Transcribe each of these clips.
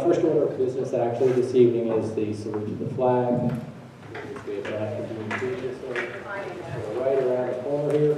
First order of business actually this evening is the salute to the flag, which we have not convened previously. So right around the corner here.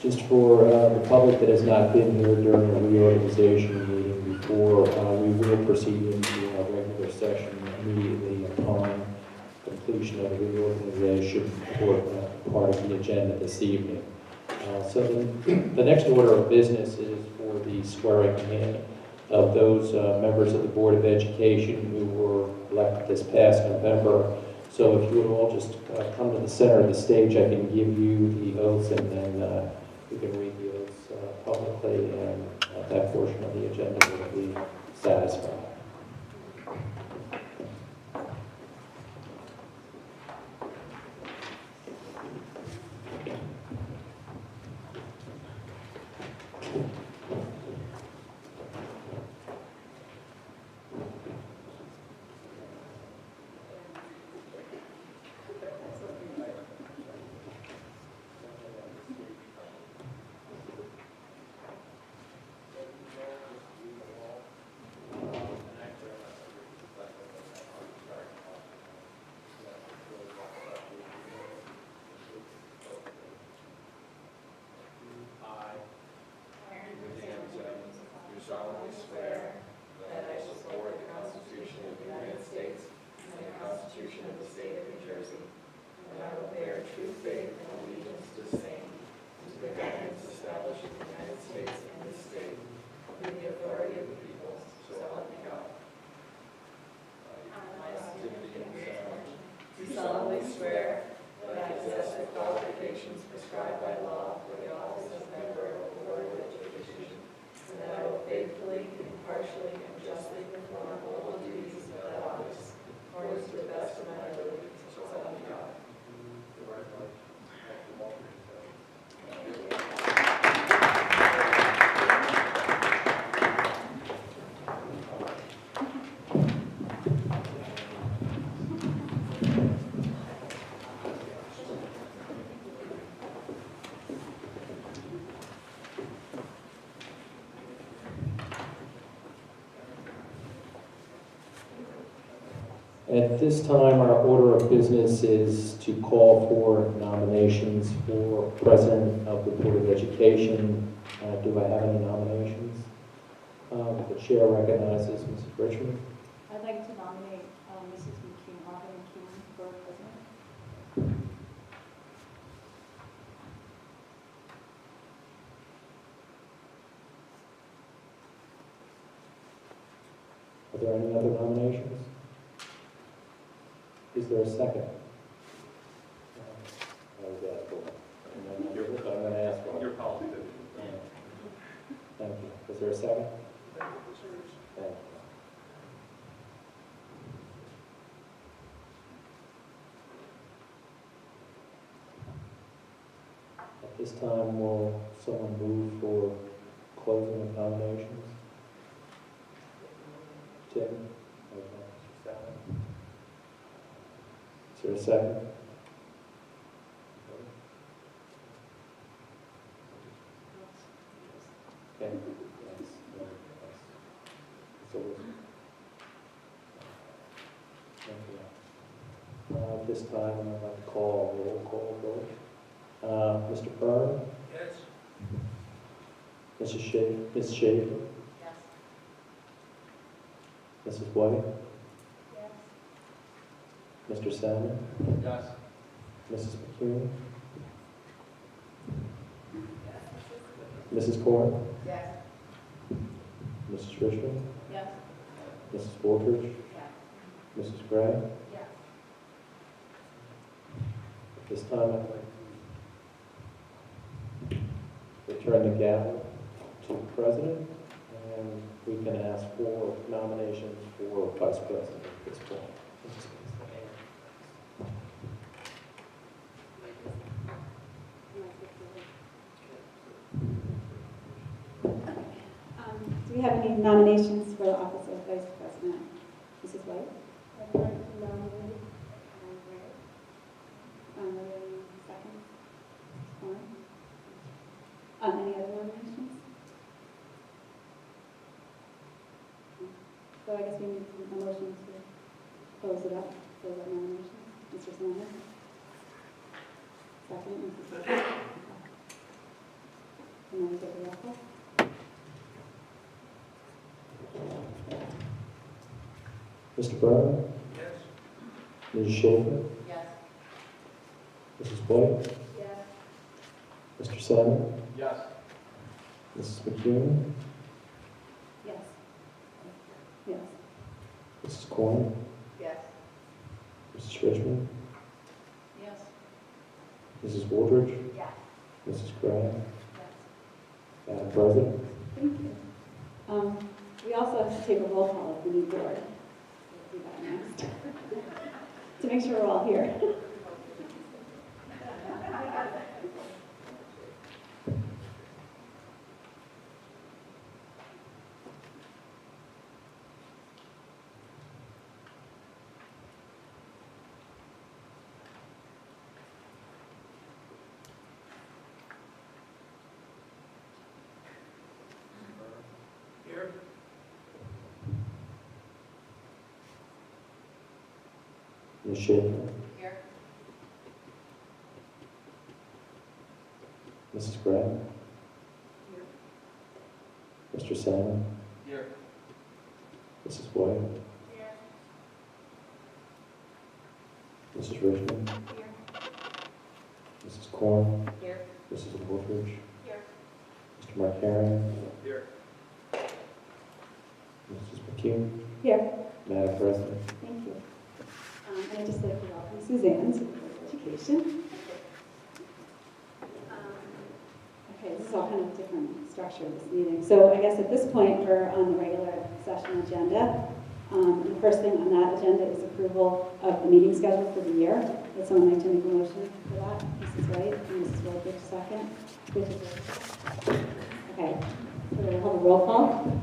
Just for the public that has not been here during the reorganization meeting before, we will proceed into our regular session immediately upon completion of the reorganization for part of the agenda this evening. So the next order of business is for the swearing in of those members of the Board of Education who were elected this past November. So if you would all just come to the center of the stage, I can give you the oaths and then we can read the oaths publicly, and that portion of the agenda will be satisfied. Solemnly swear that I will support the Constitution of the United States and the Constitution of the State of New Jersey, and I will bear true faith and allegiance to the same, to the governments established in the United States and this state, with the authority of the people, so help me God. I do solemnly swear that I possess the qualifications prescribed by law for the office of member of the Board of Education, and that I will faithfully, impartially, and justly perform all the duties of that office, according to the best of my ability, so help me God. At this time, our order of business is to call for nominations for President of the Board of Education. Do I have any nominations? The chair recognizes Mrs. Richmond. I'd like to nominate Mrs. McKeon, Robin McKeon, for president. Are there any other nominations? Is there a second? I'm going to ask one. Your policy. Thank you. Is there a second? Thank you. At this time, will someone move for closing of nominations? Tim? Okay. Is there a second? Okay. Yes. So, thank you. This time, I'd like to call a roll call vote. Mr. Byrne? Yes. Mrs. Schaefer? Ms. Schaefer? Yes. Mrs. White? Yes. Mr. Salmon? Yes. Mrs. McCune? Mrs. Corn? Yes. Mrs. Richmond? Yes. Mrs. Woolridge? Yes. Mrs. Gray? Yes. At this time, I'd like to return the gavel to the President, and we can ask for nominations for Vice President at this point. we have any nominations for the office of Vice President? Mrs. White? I'd like to nominate Are there any seconds? Or, any other nominations? So I guess we need a motion to close it up, close that nomination. Mr. Sanders? Second, Mrs. White? And then we take a roll call. Mr. Byrne? Yes. Mrs. Schaefer? yes. Mrs. White? Yes. Mr. Salmon? Yes. Mrs. McCune? Yes. Yes. Mrs. Corn? Yes. Mrs. Richmond? Yes. Mrs. Wooldridge? Yes. Mrs. Graham? Yes. Madam President? Thank you. We also have to take a roll call if we need board. We'll do that next. To make sure we're all here. Here. Ms. Schaefer? Here. Mrs. Graham? Here. Mr. Salmon? Here. Mrs. White? Here. Mrs. Richmond? Here. Mrs. Corn? Here. Mrs. Wooldridge? Here. Mr. Markarian? Here. Mrs. McCune? Here. Madam President? Thank you. And I'd just like to welcome Suzanne to the Board of Education. Okay, this is all kind of different structure of this meeting. So I guess at this point, we're on the regular session agenda. And the first thing on that agenda is approval of the meeting schedule for the year. Would someone like to make a motion for that? Mrs. White and Mrs. Wooldridge, second. Okay, so we're going to hold a roll call.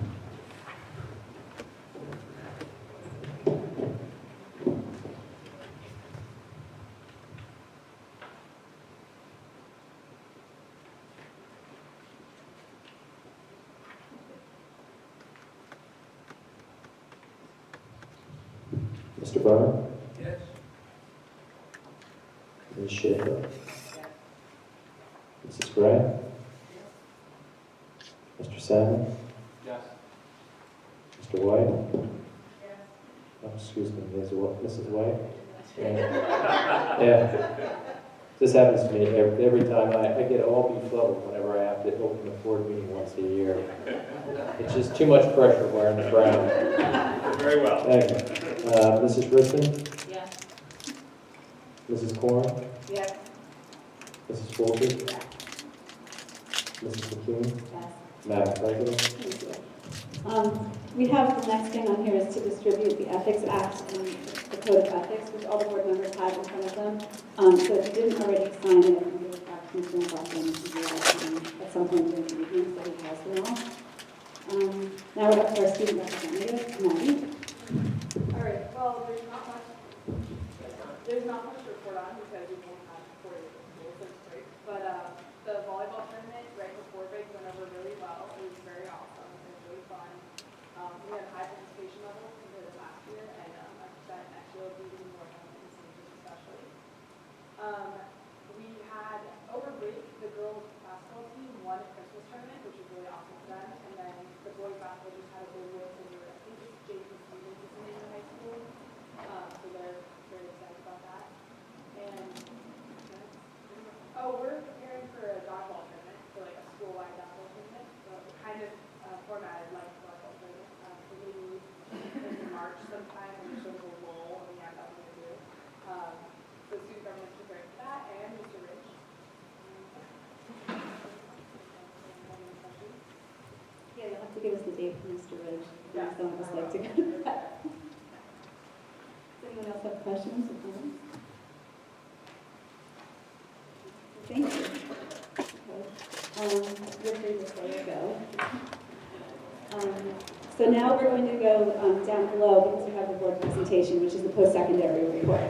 Mr. Byrne? Yes. Ms. Schaefer? Mrs. Graham? Mr. Salmon? Yes. Mr. White? Yes. Oh, excuse me, Mrs. White? Yeah. This happens to me every time. I get all befuddled whenever I have to open a board meeting once a year. It's just too much pressure wearing the crown. Very well. Thank you. Mrs. Richmond? Yes. Mrs. Corn? Yes. Mrs. Wooldridge? Yes. Mrs. McCune? Yes. Madam President? Thank you. We have, the next thing on here is to distribute the Ethics Act and the Code of Ethics, which all the board members have in front of them. So if you didn't already sign it, I can give it back to Mr. McLaughlin and do that at some point during the evening, so he has them all. Now we're up to our student representative, Maddie. All right, well, there's not much to report on because we won't have 4 days of school, so it's great. But the volleyball tournament right before break went over really well. It was very awesome. It was really fun. We had high participation levels compared to last year, and I bet next year will be even more fun in seniors especially. We had, over break, the girls basketball team won a Christmas tournament, which was really awesome for them. And then the boys basketball just had a big win over, I think it's Jason Stevens is the name of high school. So they're very excited about that. And, we're preparing for a dodgeball tournament, so like a school-wide dodgeball tournament. So kind of formatted like a dodgeball tournament. So maybe in March sometime, and there's sort of a lull, and we have nothing to do. So student government's preparing for that, and Mr. Rich. Yeah, you'll have to give us the date for Mr. Ridge. Yeah. Some of us like to go to that. Does anyone else have questions or comments? Thank you. Okay. You're free to say or go. So now we're going to go down below because we have the board presentation, which is the post-secondary report.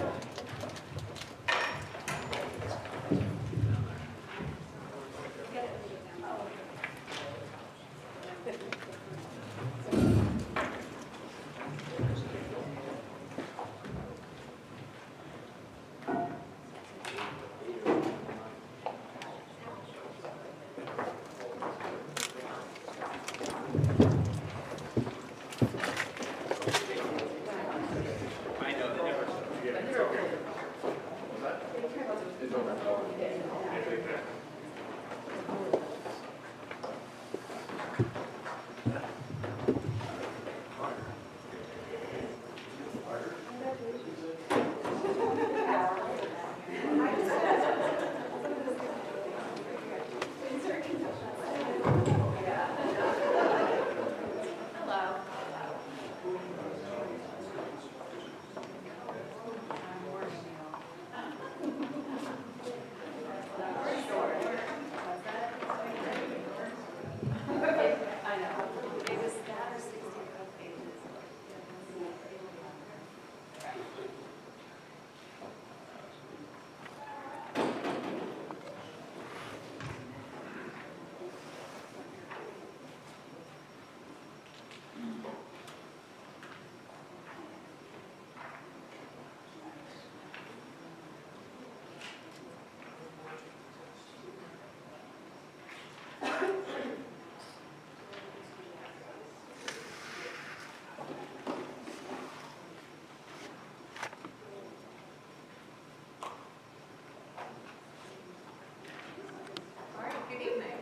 All right, good evening.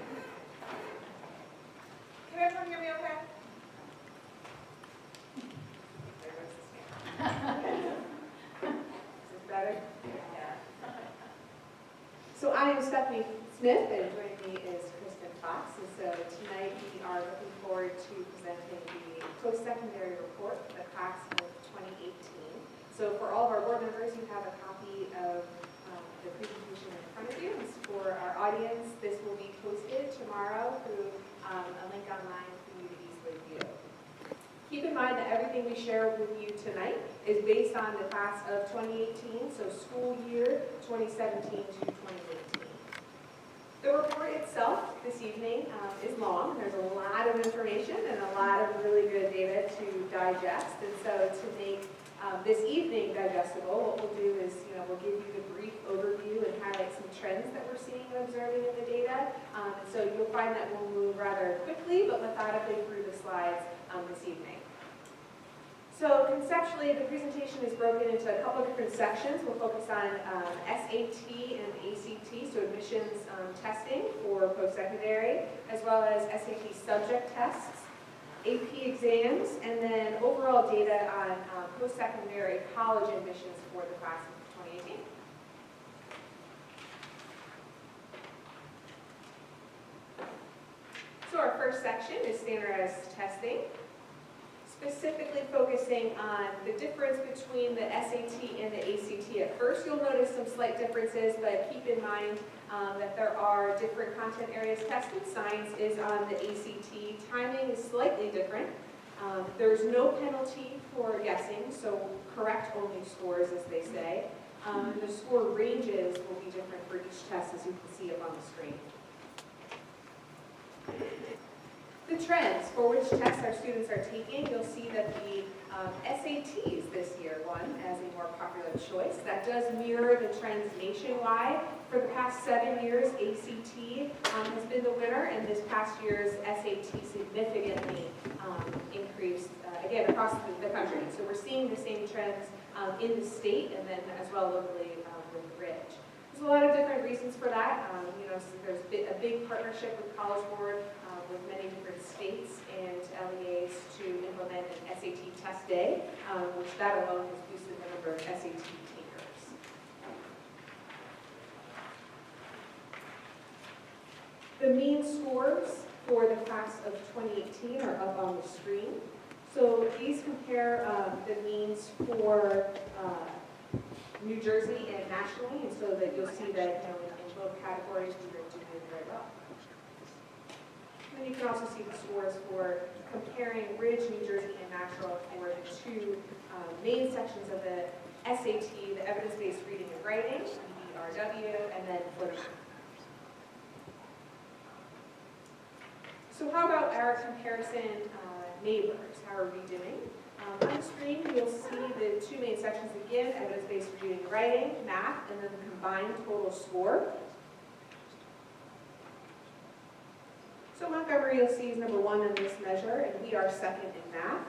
Can everyone hear me okay? Is this better? Yeah. So I am Stephanie Smith, and joining me is Kristen Fox. And so tonight we are looking forward to presenting the post-secondary report for the class of 2018. So for all of our board members, you have a copy of the presentation in front of you. For our audience, this will be posted tomorrow through a link online for you to easily view. Keep in mind that everything we share with you tonight is based on the class of 2018, so school year 2017 to 2018. The report itself this evening is long. There's a lot of information and a lot of really good data to digest. And so to make this evening digestible, what we'll do is, we'll give you the brief overview and highlight some trends that we're seeing and observing in the data. And so you'll find that we'll move rather quickly but methodically through the slides this evening. So conceptually, the presentation is broken into a couple of different sections. We'll focus on SAT and ACT, so admissions testing for post-secondary, as well as SAT subject tests, AP exams, and then overall data on post-secondary college admissions for the class of 2018. So our first section is standardized testing, specifically focusing on the difference between the SAT and the ACT. At first, you'll notice some slight differences, but keep in mind that there are different content areas tested. Science is on the ACT. Timing is slightly different. There's no penalty for guessing, so correct only scores, as they say. The score ranges will be different for each test, as you can see up on the screen. The trends for which tests our students are taking, you'll see that the SATs this year won as a more popular choice. That does mirror the trends nationwide. For the past 7 years, ACT has been the winner, and this past year's SAT significantly increased, again, across the country. So we're seeing the same trends in the state and then as well locally with Ridge. There's a lot of different reasons for that. So there's a big partnership with College Board with many different states and LEAs to implement an SAT test day, which that alone has boosted the number of SAT takers. The mean scores for the class of 2018 are up on the screen. So these compare the means for New Jersey and nationally, and so that you'll see that in both categories we are doing very well. When you can also see the scores for comparing Ridge, New Jersey, and Maxwell for the two main sections of the SAT, the evidence-based reading and writing, ERW, and then for the So how about our comparison neighbors? How are we doing? On the screen, you'll see the two main sections again, evidence-based reading and writing, math, and then the combined total score. So Montgomery, you'll see, is number 1 in this measure, and we are second in math.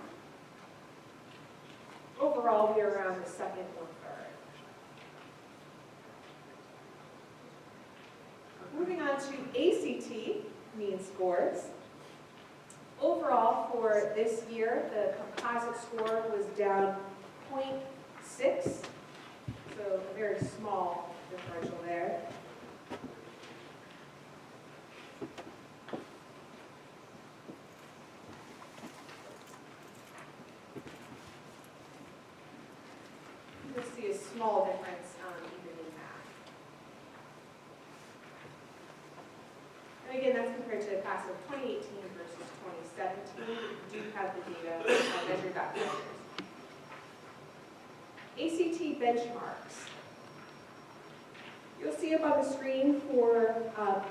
Overall, we are around the second or third. Moving on to ACT mean scores. Overall, for this year, the composite score was down 0.6, so a very small differential there. You'll see a small difference even in math. And again, that's compared to the class of 2018 versus 2017. We do have the data measured back measures. ACT benchmarks. You'll see up on the screen for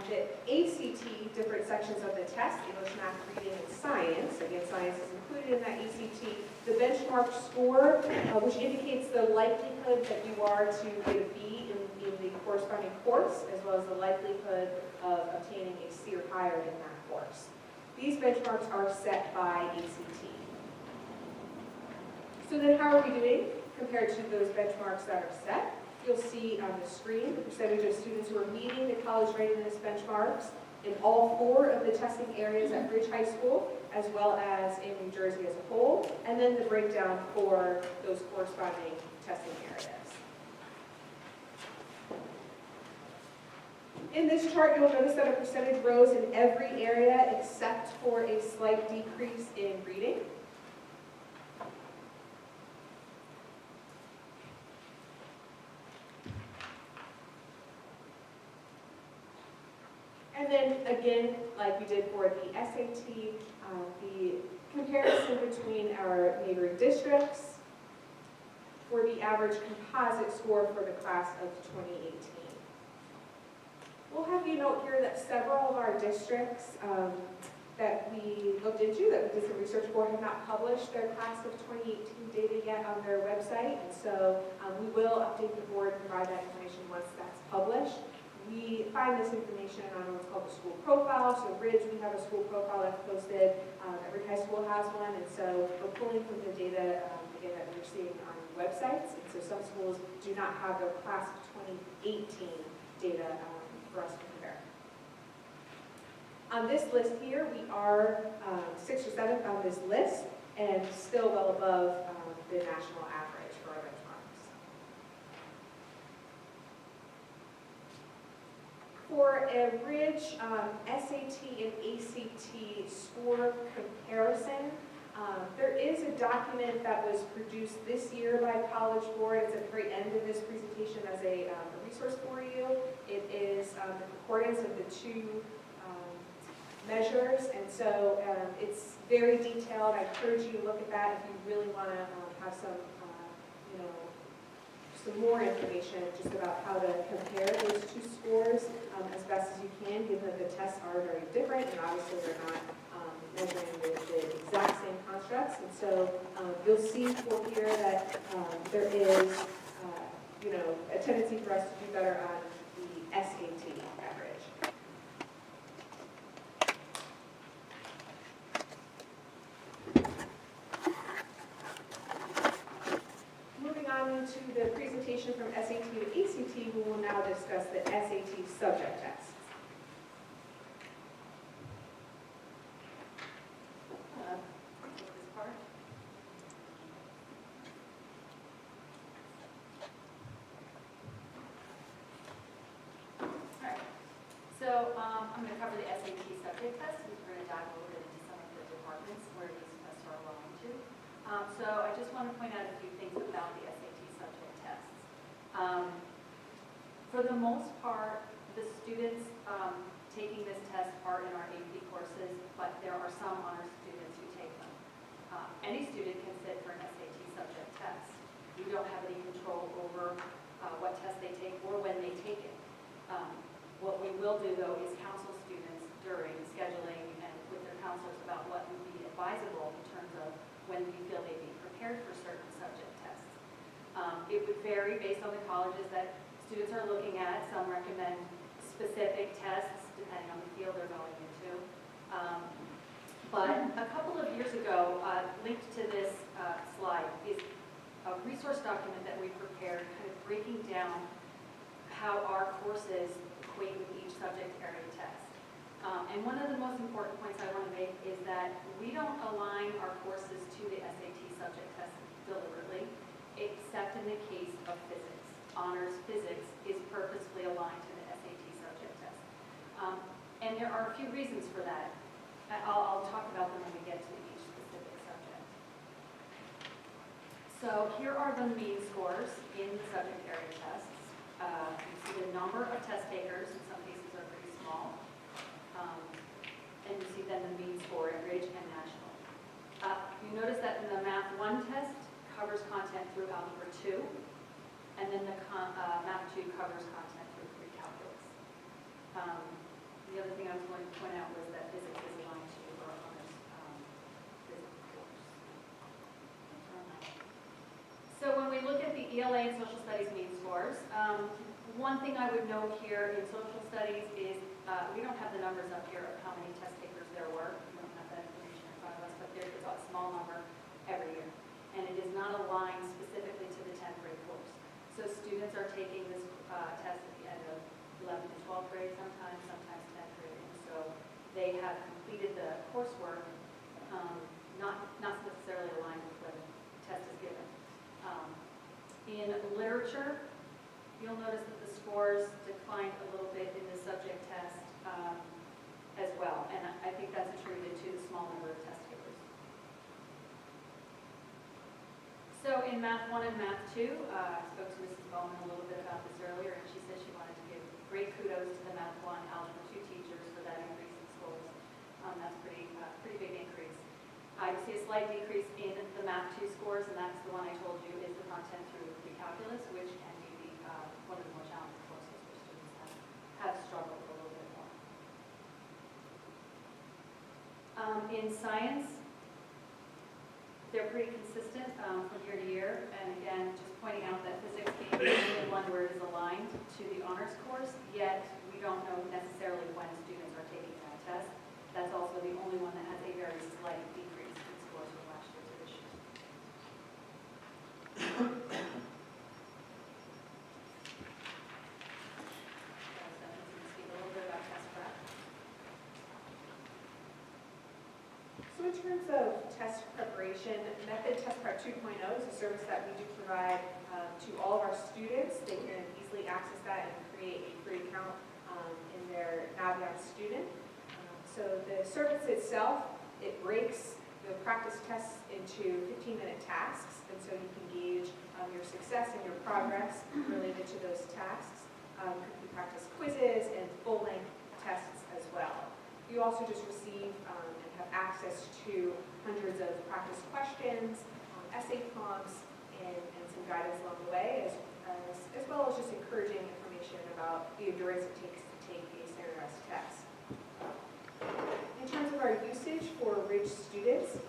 the ACT, different sections of the test, English, math, reading, and science. Again, science is included in that ACT. The benchmark score, which indicates the likelihood that you are to get a B in the corresponding course, as well as the likelihood of obtaining a C or higher in that course. These benchmarks are set by ACT. So then how are we doing compared to those benchmarks that are set? You'll see on the screen the percentage of students who are meeting the college readiness benchmarks in all 4 of the testing areas at Ridge High School, as well as in New Jersey as a whole, and then the breakdown for those corresponding testing areas. In this chart, you'll notice that a percentage rose in every area except for a slight decrease in reading. And then again, like we did for the SAT, the comparison between our neighboring districts for the average composite score for the class of 2018. We'll have you note here that several of our districts that we looked into, that we did some research for, have not published their class of 2018 data yet on their website, and so we will update the board and provide that information once that's published. We find this information on what's called the school profile. So Ridge, we have a school profile that's posted. Every high school has one, and so we're pulling from the data again that we're seeing on websites. And so some schools do not have their class of 2018 data for us to compare. On this list here, we are 6th or 7th on this list, and still well above the national average for our benchmarks. For a Ridge SAT and ACT score comparison, there is a document that was produced this year by College Board. It's at the very end of this presentation as a resource for you. It is the concordance of the two measures, and so it's very detailed. I encourage you to look at that if you really want to have some, some more information just about how to compare those two scores as best as you can, given that the tests are very different, and obviously they're not measuring the exact same constructs. And so you'll see for here that there is, a tendency for us to do better on the SAT average. Moving on to the presentation from SAT to ACT, we will now discuss the SAT subject tests. So I'm going to cover the SAT subject test, because we're going to dive a little bit into some of the departments where these tests are aligned to. So I just want to point out a few things about the SAT subject tests. For the most part, the students taking this test are in our AP courses, but any student can sit for an SAT subject test. We don't have any control over what test they take or when they take it. What we will do, though, is counsel students during scheduling and with their counselors about what would be advisable in terms of when we feel they'd be prepared for certain subject tests. It would vary based on the colleges that students are looking at. Some recommend specific tests depending on the field they're going into. But a couple of years ago, linked to this slide is a resource document that we prepared kind of breaking down how our courses equate with each subject area test. And one of the most important points I want to make is that we don't align our courses to the SAT subject test deliberately, except in the case of physics. Honors physics is purposefully aligned to the SAT subject test. And there are a few reasons for that. I'll talk about them when we get to each specific subject. So here are the mean scores in the subject area tests. You see the number of test takers, in some cases are pretty small. And you see then the mean score at Ridge and National. You notice that in the Math 1 test covers content through Algebra 2, and then the Math 2 covers content through pre-calculus. The other thing I was going to point out was that physics is aligned to our honors physics course. So when we look at the ELA and social studies mean scores, one thing I would note here in social studies is we don't have the numbers up here of how many test takers there were. We don't have that information in front of us, but there's a small number every year. And it is not aligned specifically to the 10th grade course. So students are taking this test at the end of 11th and 12th grade sometimes 10th grade. And so they have completed the coursework, not necessarily aligned with when the test is given. In literature, you'll notice that the scores declined a little bit in the subject test as well, and I think that's attributed to the small number of test takers. So in Math 1 and Math 2, I spoke to Mrs. Bowman a little bit about this earlier, and she said she wanted to give great kudos to the Math 1 Algebra 2 teachers for that increase in scores. That's pretty big increase. You see a slight decrease in the Math 2 scores, and that's the one I told you is the content through pre-calculus, which can be one of the more challenging courses where students have struggled a little bit more. In science, they're pretty consistent from year to year, and again, just pointing out that physics being the only one where it is aligned to the honors course, yet we don't know necessarily when students are taking that test. That's also the only one that has a very slight decrease in scores from last year to this year. Speak a little bit about test prep. So in terms of test preparation, Method Test Prep 2.0 is a service that we do provide to all of our students. They can easily access that and create a free account in their Naviance student. So the service itself, it breaks the practice tests into 15-minute tasks, and so you can gauge your success and your progress related to those tasks. You practice quizzes and full-length tests as well. You also just receive and have access to hundreds of practice questions, essay prompts, and some guidance along the way, as well as just encouraging information about the endurance it takes to take a standardized test. In terms of our usage for Ridge students,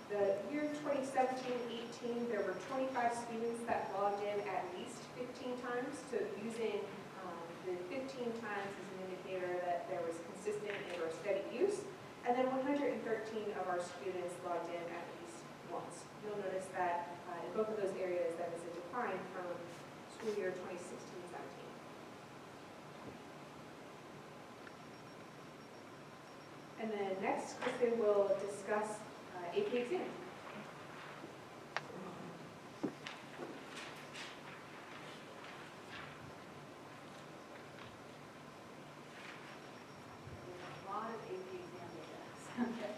the year 2017-18, there were 25 students that logged in at least 15 times. So using the 15 times as an indicator that there was consistent and or steady use. And then 113 of our students logged in at least once. You'll notice that in both of those areas that is a decline from school year 2016-17. And then next, Kristen will discuss AP exam. A lot of AP exam data.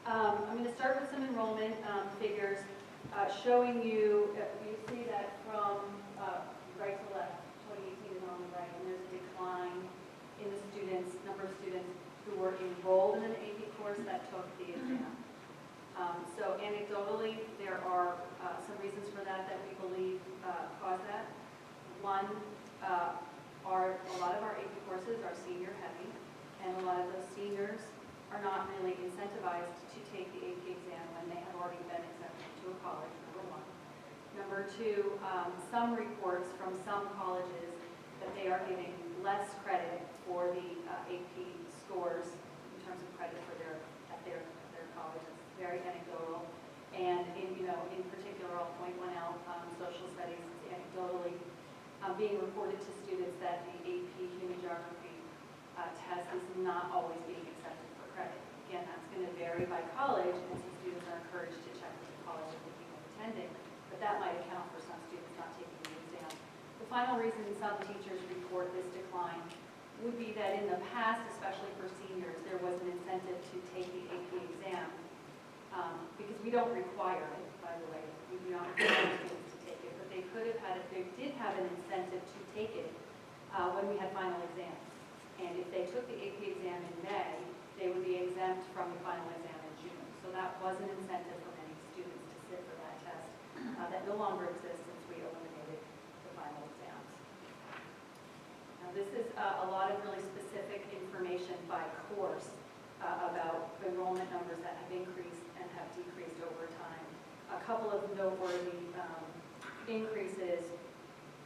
I'm going to start with some enrollment figures showing you, you see that from right to left, 2018 is on the right, and there's a decline in the number of students who were enrolled in an AP course that took the exam. So anecdotally, there are some reasons for that that we believe cause that. One, are a lot of our AP courses are senior heavy, and a lot of those seniors are not really incentivized to take the AP exam when they have already been accepted to a college, number one. Number two, some reports from some colleges that they are giving less credit for the AP scores in terms of credit for their college. It's very anecdotal. And in particular, I'll point one out, social studies is anecdotally being reported to students that the AP Human Geography test is not always being accepted for credit. Again, that's going to vary by college, and some students are encouraged to check with the college they're thinking of attending, but that might account for some students not taking the exam. The final reason some teachers report this decline would be that in the past, especially for seniors, there was an incentive to take the AP exam, because we don't require it, by the way. We do not require students to take it, but they did have an incentive to take it when we had final exams. And if they took the AP exam in May, they would be exempt from the final exam in June. So that was an incentive for many students to sit for that test that no longer exists since we eliminated the final exams. Now this is a lot of really specific information by course about enrollment numbers that have increased and have decreased over time. A couple of noteworthy increases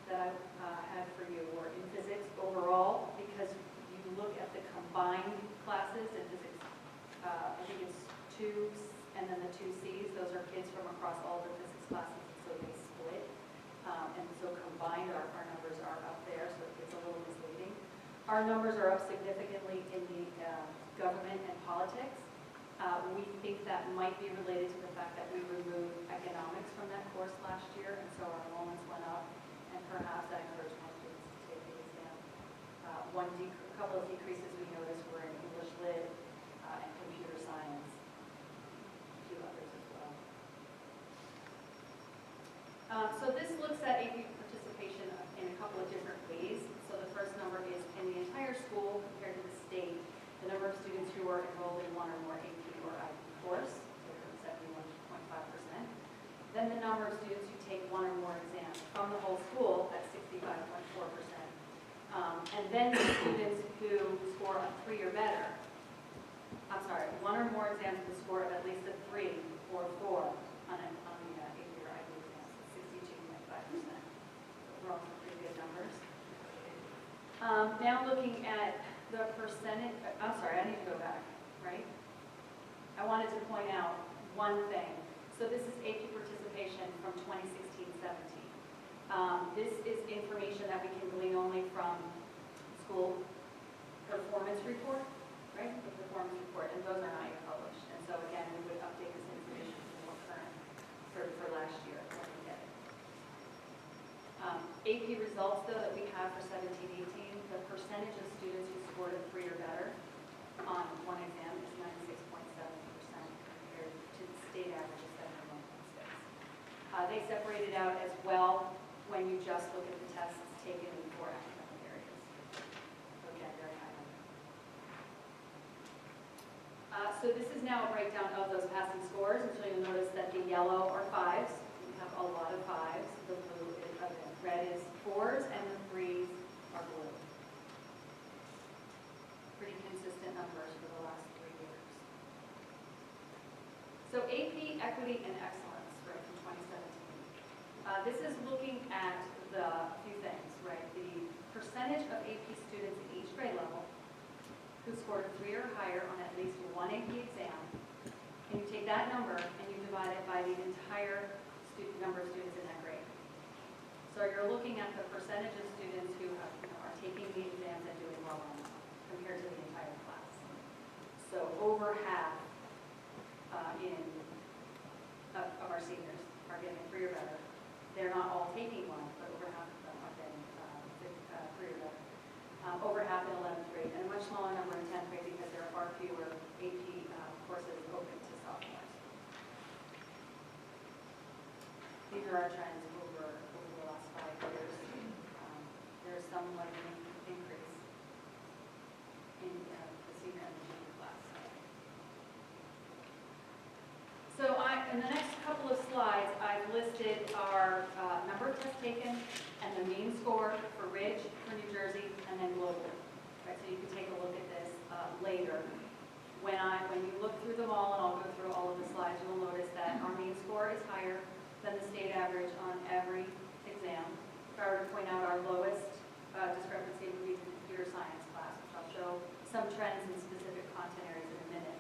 that I had for you were in physics overall, because you look at the combined classes in physics, I think it's 2 and then the 2 Cs, those are kids from across all the physics classes, so they split. And so combined, our numbers are up there, so it's a little misleading. Our numbers are up significantly in the government and politics. We think that might be related to the fact that we removed economics from that course last year, and so our enrollments went up, and perhaps that encouraged more students to take the exam. A couple of decreases we noticed were in English Lit and computer science, a few others as well. So this looks at AP participation in a couple of different ways. So the first number is in the entire school compared to the state, the number of students who are enrolled in one or more AP or IB course, so 71.5%. Then the number of students who take one or more exams from the whole school at 65.4%. And then the students who score a 3 or better, one or more exams with a score of at least a 3 or 4 on the AP or IB exams, 62.5%. Overall, some pretty good numbers. Now looking at the percentage, I need to go back, right? I wanted to point out one thing. So this is AP participation from 2016-17. This is information that we can glean only from school performance report, right? The performance report, and those are not yet published. And so again, we would update this information to more current for last year when we get it. AP results, though, that we have for 17-18, the percentage of students who scored a 3 or better on one exam is 96.7% compared to the state average of 71.6%. They separate it out as well when you just look at the tests taken in 4 academic areas. So again, very high number. So this is now a breakdown of those passing scores, and so you'll notice that the yellow are 5s. We have a lot of 5s. The blue is red is 4s, and the 3s are blue. Pretty consistent numbers for the last 3 years. So AP Equity and Excellence, right, from 2017. This is looking at the few things, right? The percentage of AP students in each grade level who scored a 3 or higher on at least one AP exam. And you take that number and you divide it by the entire number of students in that grade. So you're looking at the percentage of students who have, are taking the exams and doing well on them compared to the entire class. So over half of our seniors are getting a 3 or better. They're not all taking one, but over half of them are getting 3 or better. Over half in 11th grade, and a much smaller number in 10th grade because there are far fewer AP courses open to sophomores. These are our trends over the last 5 years. There's some increase in the senior and the junior class. So later. When you look through them all, and I'll go through all of the slides, you'll notice that our mean score is higher than the state average on every exam. If I were to point out our lowest discrepancy would be the computer science class, which I'll show some trends in specific content areas in a minute.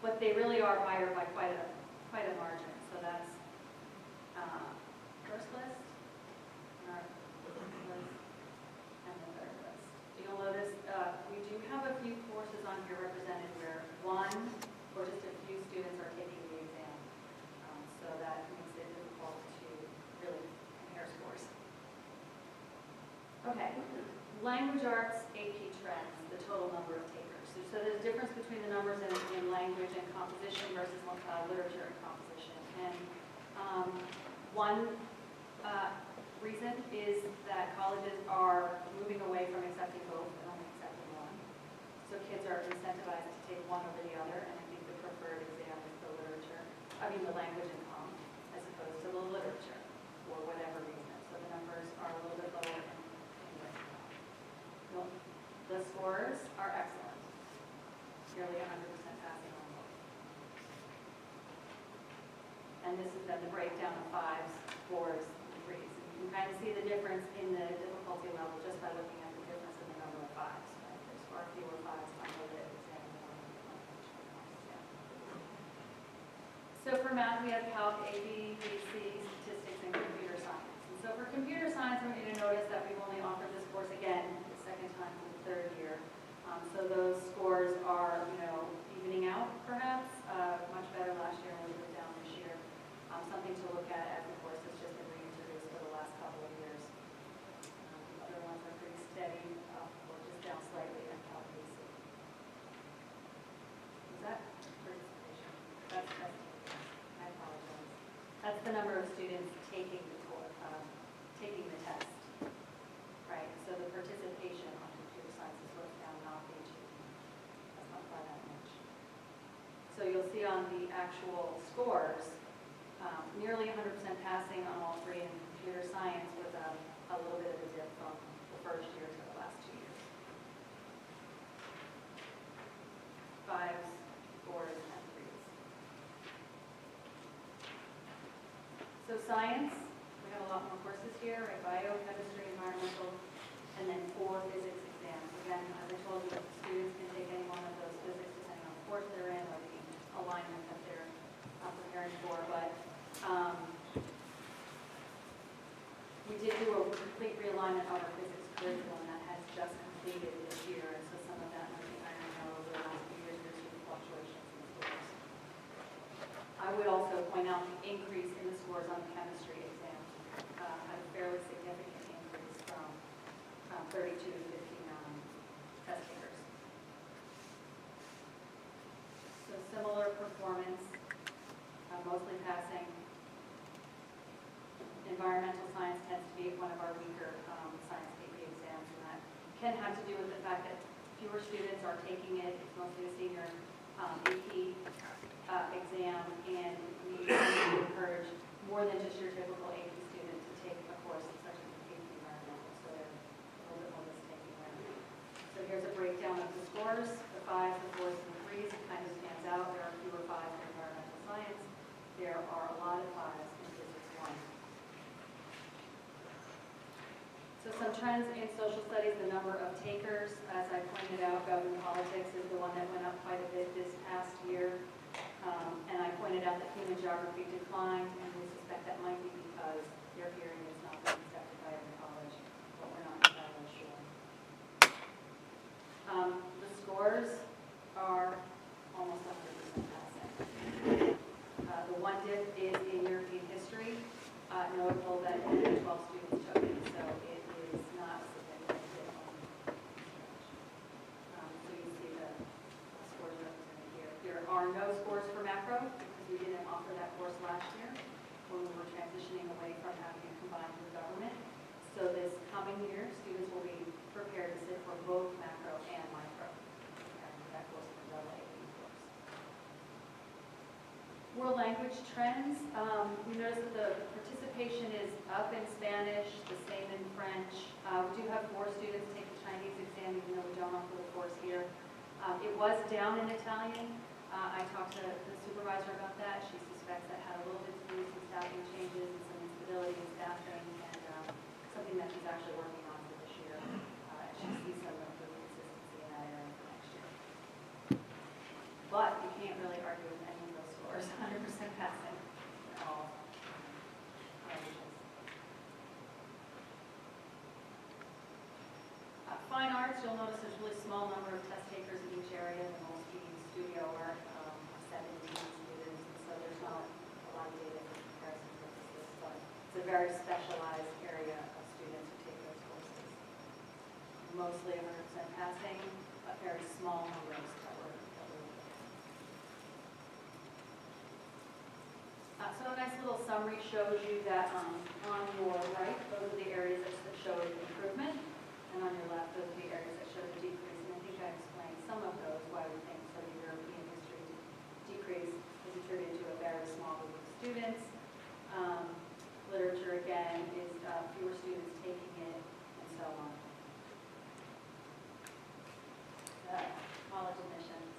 But they really are higher by quite a margin. So that's first list, our list, and the third list. You'll notice we do have a few courses on here represented where one or just a few students are taking the exam. So that makes it difficult to really compare scores. Okay, language arts AP trends, the total number of takers. So there's a difference between the numbers in language and composition versus literature and composition. And one reason is that colleges are moving away from accepting both and only accepting one. So kids are incentivized to take one over the other, and I think the preferred exam is the language and comm, as opposed to the literature, for whatever reason. So the numbers are a little bit lower in English and comm. The scores are excellent, nearly 100% passing on both. And this is then the breakdown of 5s, 4s, and 3s. And you can kind of see the difference in the difficulty level just by looking at the difference in the number of 5s. Right? There's far fewer 5s on the lit exam than on the language and comm exam. So for math, we have Calc, AP, BC, statistics, and computer science. And so for computer science, I want you to notice that we've only offered this course again the second time for the third year. So those scores are, evening out perhaps, much better last year and a little bit down this year. Something to look at as the course has just been reintroduced for the last couple of years. The other ones are pretty steady, or just down slightly at Calc BC. Is that participation? That's I apologize. That's the number of students taking the course, taking the test. Right. So the participation on computer science is what's down, not the achievement. That's not by that much. So you'll see on the actual scores, nearly 100% passing on all three in computer science with a little bit of a dip from the first year to the last 2 years. 5s, 4s, and 3s. So science, we have a lot more courses here, right? Bio, chemistry, environmental, and then 4 physics exams. Again, as I told you, students can take any one of those physics depending on the course they're in or the alignment that they're preparing for. But we did do a complete realignment of our physics curriculum that has just completed this year, and so some of that might be ironed out over the last few years due to fluctuations in the scores. I would also point out the increase in the scores on the chemistry exam had a fairly significant increase from 32 to 59 test takers. So similar performance, mostly passing. Environmental science tends to be one of our weaker science AP exams, and that can have to do with the fact that fewer students are taking it. It's mostly a senior AP exam, and we encourage more than just your typical AP student to take a course such as AP environmental, so they're a little bit more risk-taking there. So here's a breakdown of the scores, the 5s, the 4s, and the 3s. It kind of stands out. There are fewer 5s in environmental science. There are a lot of 5s in physics 1. So some trends in social studies, the number of takers, as I pointed out, government politics is the one that went up quite a bit this past year. And I pointed out that human geography declined, and we suspect that might be because their hearing is not being accepted by every college, but we're not entirely sure. The scores are almost 100% passing. The one dip is in European history. Notable that only 12 students took it, so it is not a significant dip on the stretch. So you see the scores represented here. There are no scores for macro because we didn't offer that course last year when we were transitioning away from having it combined with government. So this coming year, students will be prepared to sit for both macro and micro. And that course is a double AP course. World language trends. We notice that the participation is up in Spanish, the same in French. We do have 4 students take the Chinese exam, even though we don't offer the course here. It was down in Italian. I talked to the supervisor about that. She suspects that had a little bit to do with some staffing changes and some instability in staffing, and something that she's actually working on for this year. She sees some improved consistency in that area for next year. But you can't really argue with any of those scores, 100% passing in all languages. Fine arts, you'll notice there's a really small number of test takers in each area. The most being studio art, 17 students, and so there's not a lot of data for comparison purposes, but it's a very specialized area of students who take those courses. Mostly 100% passing, but very small numbers that were So a nice little summary shows you that on your right, those are the areas that show improvement, and on your left, those are the areas that show the decrease. And I think I explained some of those, why we think sort of European history decrease is attributed to a very small group of students. Literature, again, is fewer students taking it, and so on. College admissions.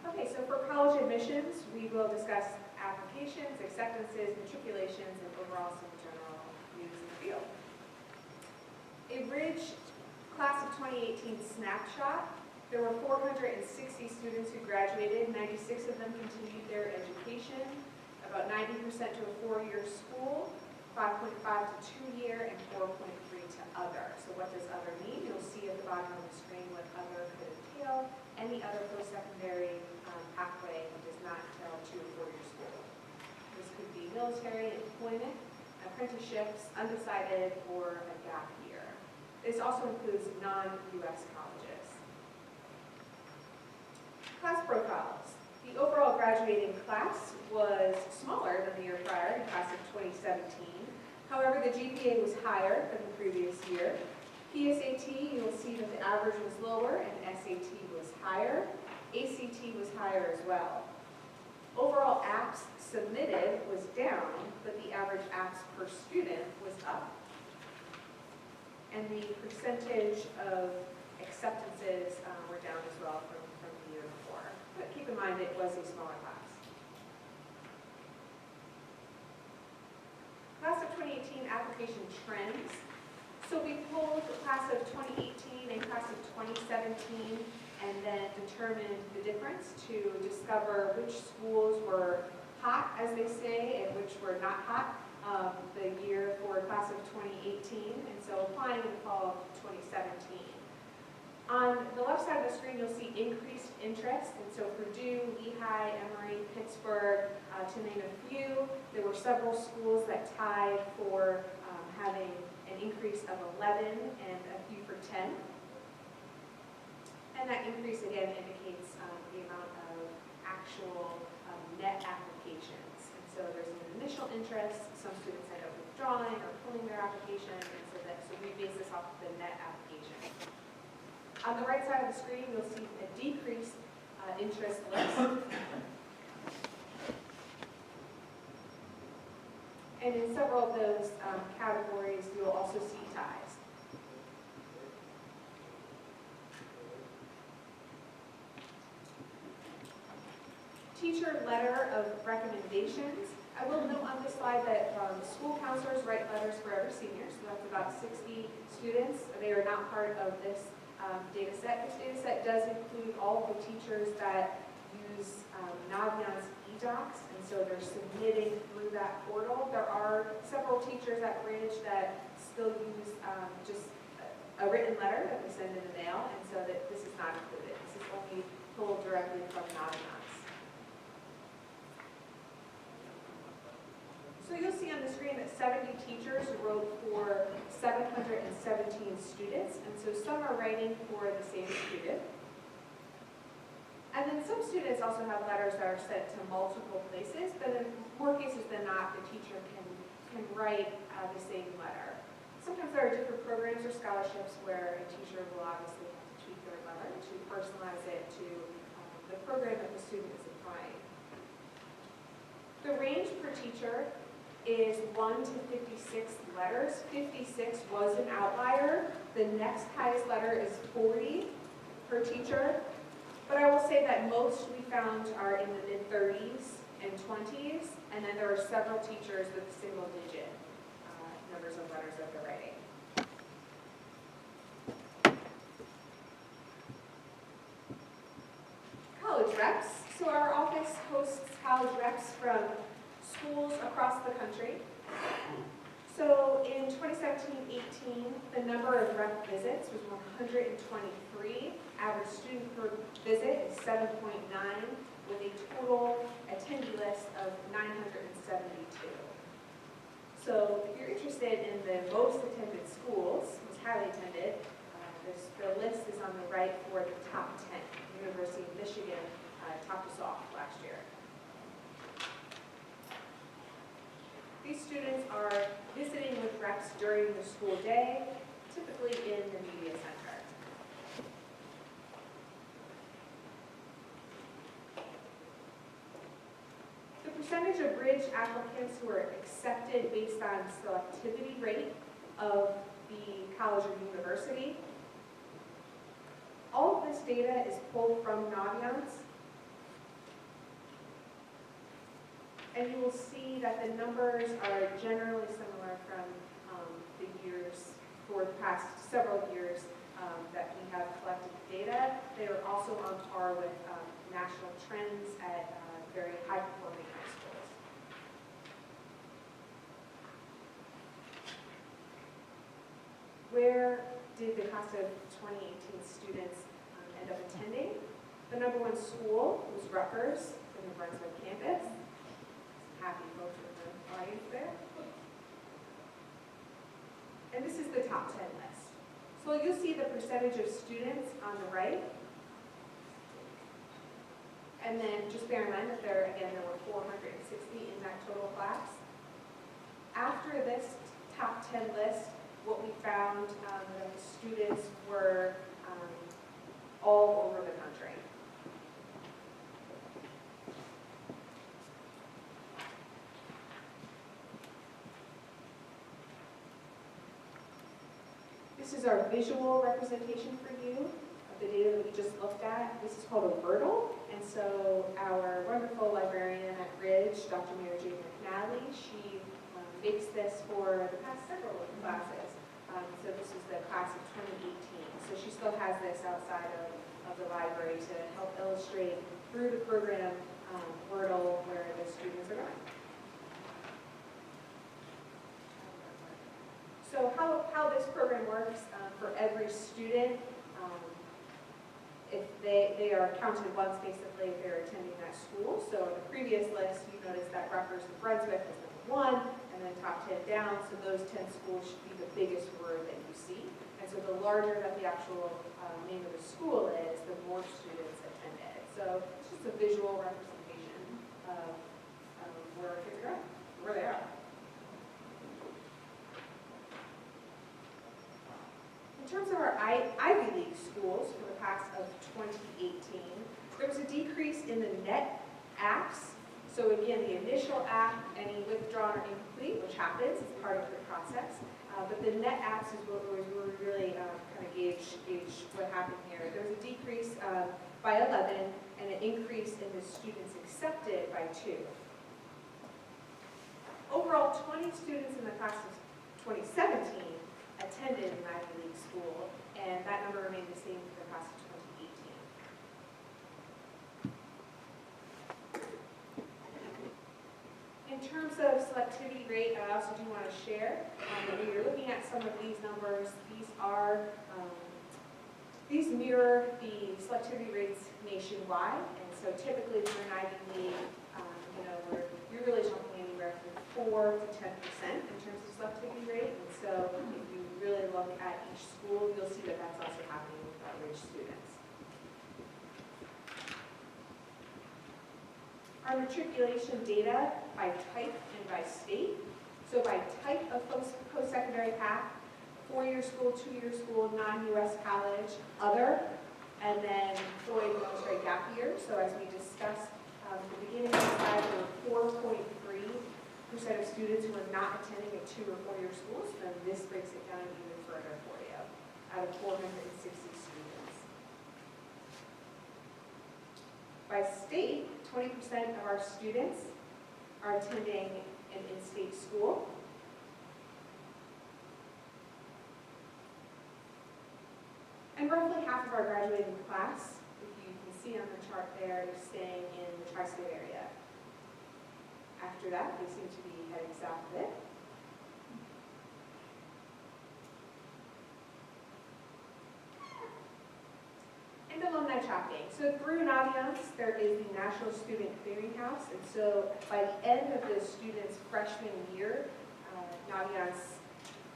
Okay, so for college admissions, we will discuss applications, acceptances, matriculations, and overall some general news in the field. A Ridge class of 2018 snapshot. There were 460 students who graduated. 96 of them continued their education, about 90% to a 4-year school, 5.5 to 2-year, and 4.3 to other. So what does other mean? You'll see at the bottom of the screen what other could entail. Any other post-secondary pathway that does not entail 2 or 4-year school. This could be military, employment, apprenticeships, undecided, or a gap year. This also includes non-U.S. colleges. Class profiles. The overall graduating class was smaller than the year prior, the class of 2017. However, the GPA was higher than the previous year. PSAT, you'll see that the average was lower and SAT was higher. ACT was higher as well. Overall apps submitted was down, but the average apps per student was up. And the percentage of acceptances were down as well from the year before. But keep in mind, it was a smaller class. Class of 2018 application trends. So we pulled the class of 2018 and class of 2017 and then determined the difference to discover which schools were hot, as they say, and which were not hot the year for class of 2018, and so applying in the fall of 2017. On the left side of the screen, you'll see increased interest, and so Purdue, Lehigh, Emory, Pittsburgh, to name a few. There were several schools that tied for having an increase of 11 and a few for 10. And that increase again indicates the amount of actual net applications. And so there's an initial interest, some students end up withdrawing or pulling their application, and so we base this off of the net application. On the right side of the screen, you'll see a decreased interest list. And in several of those categories, you'll also see ties. Teacher letter of recommendations. I will note on this slide that school counselors write letters for every senior, so that's about 60 students. They are not part of this data set. This data set does include all of the teachers that use Naviance eDocs, and so they're submitting through that portal. There are several teachers at Ridge that still use just a written letter that we send in the mail, and so that this is not included. This is only pulled directly from Naviance. So you'll see on the screen that 70 teachers wrote for 717 students, and so some are writing for the same student. And then some students also have letters that are sent to multiple places, but in more cases than not, the teacher can write the same letter. Sometimes there are different programs or scholarships where a teacher will obviously have to tweak their letter to personalize it to the program that the student is applying. The range per teacher is 1 to 56 letters. 56 was an outlier. The next highest letter is 40 per teacher. But I will say that most we found are in the mid-30s and 20s, and then there are several teachers with single-digit numbers of letters that they're writing. College reps. So our office hosts college reps from schools across the country. So in 2017-18, the number of rep visits was 123. Average student per visit is 7.9, with a total attendee list of 972. So if you're interested in the most attended schools, most highly attended, the list is on the right for the top 10. University of Michigan topped us off last year. These students are visiting with reps during the school day, typically in the media center. The percentage of bridge applicants who are accepted based on selectivity rate of the college or university. All of this data is pulled from Naviance. And you will see that the numbers are generally similar from the years, for the past several years that we have collected the data. They are also on par with national trends at very high-performing high schools. Where did the class of 2018 students end up attending? The number one school was Rutgers in the Brunswick campus. Happy folks in the audience there. And this is the top 10 list. So you'll see the percentage of students on the right. And then just bear in mind that there were 460 in that total class. After this top 10 list, what we found that the students were all over the country. This is our visual representation for you of the data that we just looked at. This is called a Wordle, and so our wonderful librarian at Ridge, Dr. Mary Jane McNally, she makes this for the past several classes. So this is the class of 2018. So she still has this outside of the library to help illustrate through the program Wordle where the students are going. So how this program works for every student, if they are counted once basically if they're attending that school. So in the previous list, you notice that Rutgers and Brunswick was number 1, and then top 10 down. So those 10 schools should be the biggest word that you see. And so the larger that the actual name of the school is, the more students attended. So it's just a visual representation of where kids are, where they are. In terms of our Ivy League schools for the class of 2018, there was a decrease in the net apps. So again, the initial app, any withdrawn or incomplete, which happens as part of the process. But the net apps is what we really kind of gauge what happened here. There was a decrease by 11 and an increase in the students accepted by 2. Overall, 20 students in the class of 2017 attended an Ivy League school, and that number remained the same for the class of 2018. In terms of selectivity rate, I also do want to share that when you're looking at some of these numbers, these mirror the selectivity rates nationwide, and so typically for an Ivy League, you're really talking anywhere from 4 to 10% in terms of selectivity rate, and so if you really look at each school, you'll see that that's also happening with our Ridge students. Our matriculation data by type and by state. So by type of post-secondary path, 4-year school, 2-year school, non-US college, other, and then Floyd military gap year. So as we discussed at the beginning of the slide, there were 4.3 of students who are not attending at 2 or 4 year schools, then this breaks it down even further for you, out of 460 students. By state, 20% of our students are attending an in-state school. And roughly half of our graduating class, if you can see on the chart there, is staying in the tri-state area. After that, they seem to be heading south a bit. And alumni tracking. So through Naviance, there is the National Student Clearinghouse, and so by the end of the student's freshman year, Naviance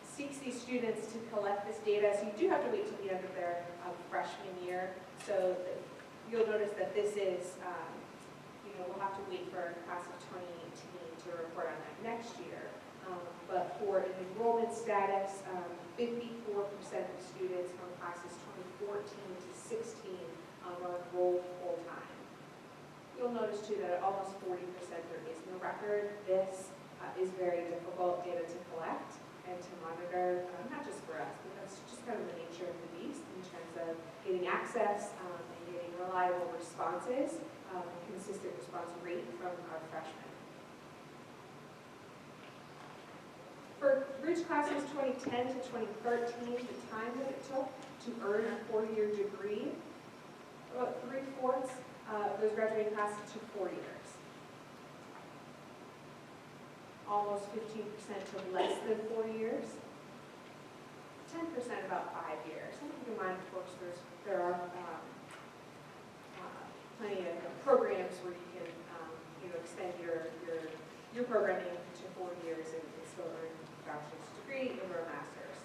seeks these students to collect this data. So you do have to wait till the end of their freshman year. So you'll notice that this is, we'll have to wait for class of 2018 to report on that next year. But for an enrollment status, 54% of students from classes 2014 to 16 are enrolled full-time. You'll notice too that at almost 40% there is no record. This is very difficult data to collect and to monitor, not just for us, but that's just kind of the nature of the beast in terms of getting access and getting reliable responses, consistent response rate from our freshmen. For Ridge classes 2010 to 2013, the time that it took to earn a 4-year degree, about 3/4 of those graduating classes took 4 years. Almost 15% took less than 4 years. 10% about 5 years. And keep in mind, of course, there are plenty of programs where you can extend your programming to 4 years and still earn a bachelor's degree or a master's.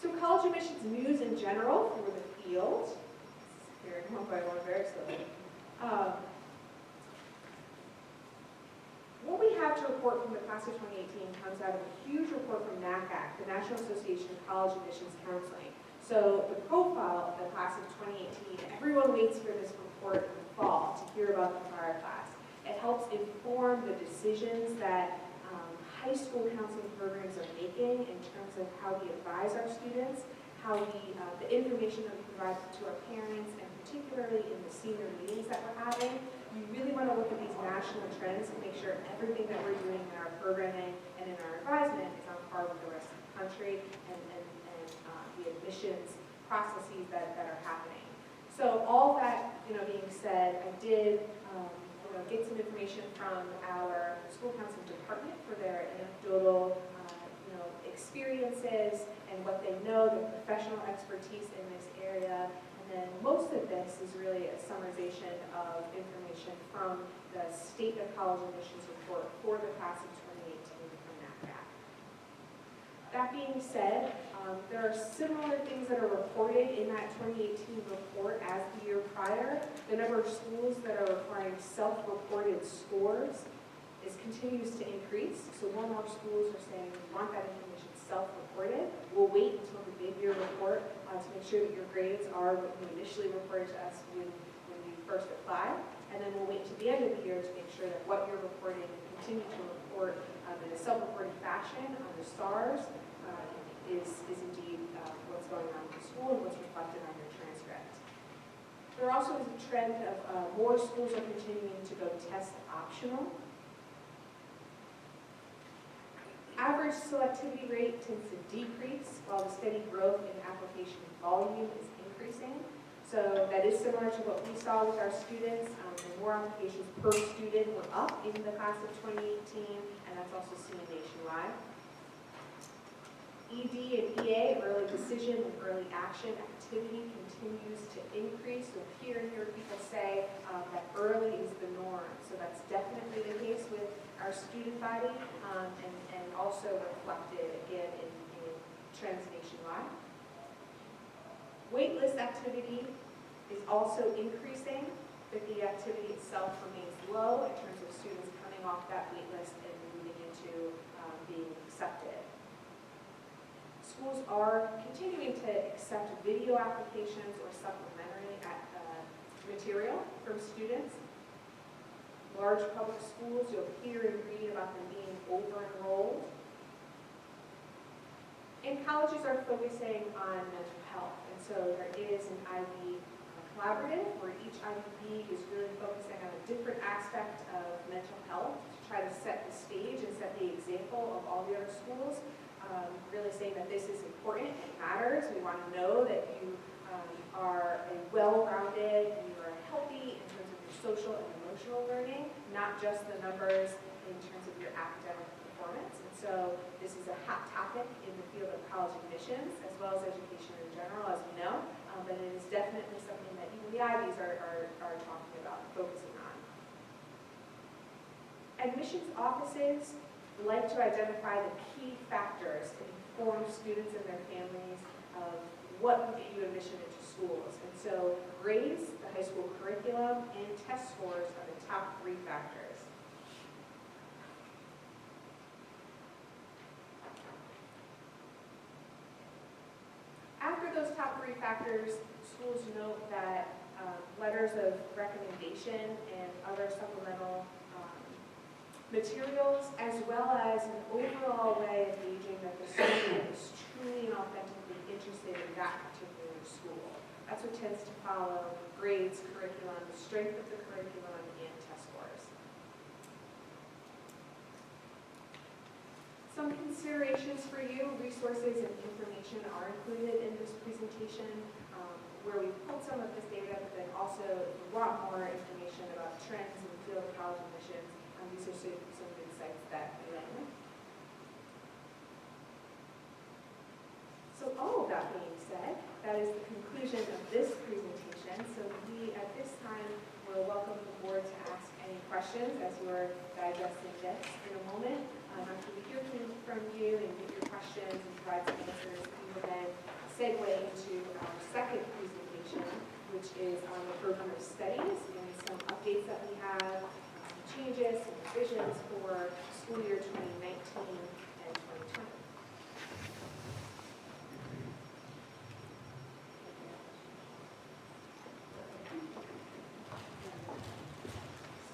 So college admissions news in general for the field. Here, one by one, very slowly. What we have to report from the class of 2018 comes out of a huge report from NACAC, the National Association of College Admissions Counseling. So the profile of the class of 2018, everyone waits for this report in the fall to hear about the prior class. It helps inform the decisions that high school counseling programs are making in terms of how we advise our students, how the information that we provide to our parents, and particularly in the senior meetings that we're having. You really want to look at these national trends and make sure everything that we're doing in our programming and in our advisement is on par with the rest of the country and the admissions processes that are happening. So all that being said, I did get some information from our school counseling department for their anecdotal experiences and what they know, their professional expertise in this area. And then most of this is really a summarization of information from the State of College Admissions report for the class of 2018 from NACAC. That being said, there are similar things that are reported in that 2018 report as the year prior. The number of schools that are requiring self-reported scores continues to increase. So more and more schools are saying we want that information self-reported. We'll wait until the mid-year report to make sure that your grades are what you initially reported to us when you first applied. And then we'll wait to the end of the year to make sure that what you're reporting and continue to report in a self-reporting fashion on the STARS is indeed what's going on in the school and what's reflected on your transcript. There also is a trend of more schools are continuing to go test optional. Average selectivity rate tends to decrease while the steady growth in application volume is increasing. So that is similar to what we saw with our students. The more applications per student were up in the class of 2018, and that's also seen nationwide. ED and EA, early decision and early action activity, continues to increase. You'll hear people say that early is the norm. So that's definitely the case with our student body and also reflected again in trends nationwide. Waitlist activity is also increasing, but the activity itself remains low in terms of students coming off that waitlist and moving into being accepted. Schools are continuing to accept video applications or supplementary material from students. Large public schools, you'll hear and read about them being over-enrolled. And colleges are focusing on mental health, and so there is an IB collaborative where each IB is really focusing on a different aspect of mental health to try to set the stage and set the example of all the other schools, really saying that this is important, it matters, we want to know that you are a well-rounded and you are healthy in terms of your social and emotional learning, not just the numbers in terms of your academic performance. And so this is a hot topic in the field of college admissions as well as education in general, as we know, but it is definitely something that even the Ivies are talking about, focusing on. Admissions offices like to identify the key factors to inform students and their families of what will get you admission into schools. And so grades, the high school curriculum, and test scores are the top 3 factors. After those top 3 factors, schools note that letters of recommendation and other supplemental materials, as well as an overall way of gauging that the student is truly and authentically interested in that particular school. That's what tends to follow grades, curriculum, the strength of the curriculum, and test scores. Some considerations for you, resources and information are included in this presentation, where we pulled some of this data, but then also if you want more information about trends in the field of college admissions, these are some insights that we learned. So all of that being said, that is the conclusion of this presentation. So we, at this time, will welcome the board to ask any questions as we're digesting this in a moment. After we hear from you and get your questions and provide some answers, we will then segue into our second presentation, which is on the program of studies and some updates that we have, changes and revisions for school year 2019 and 2020.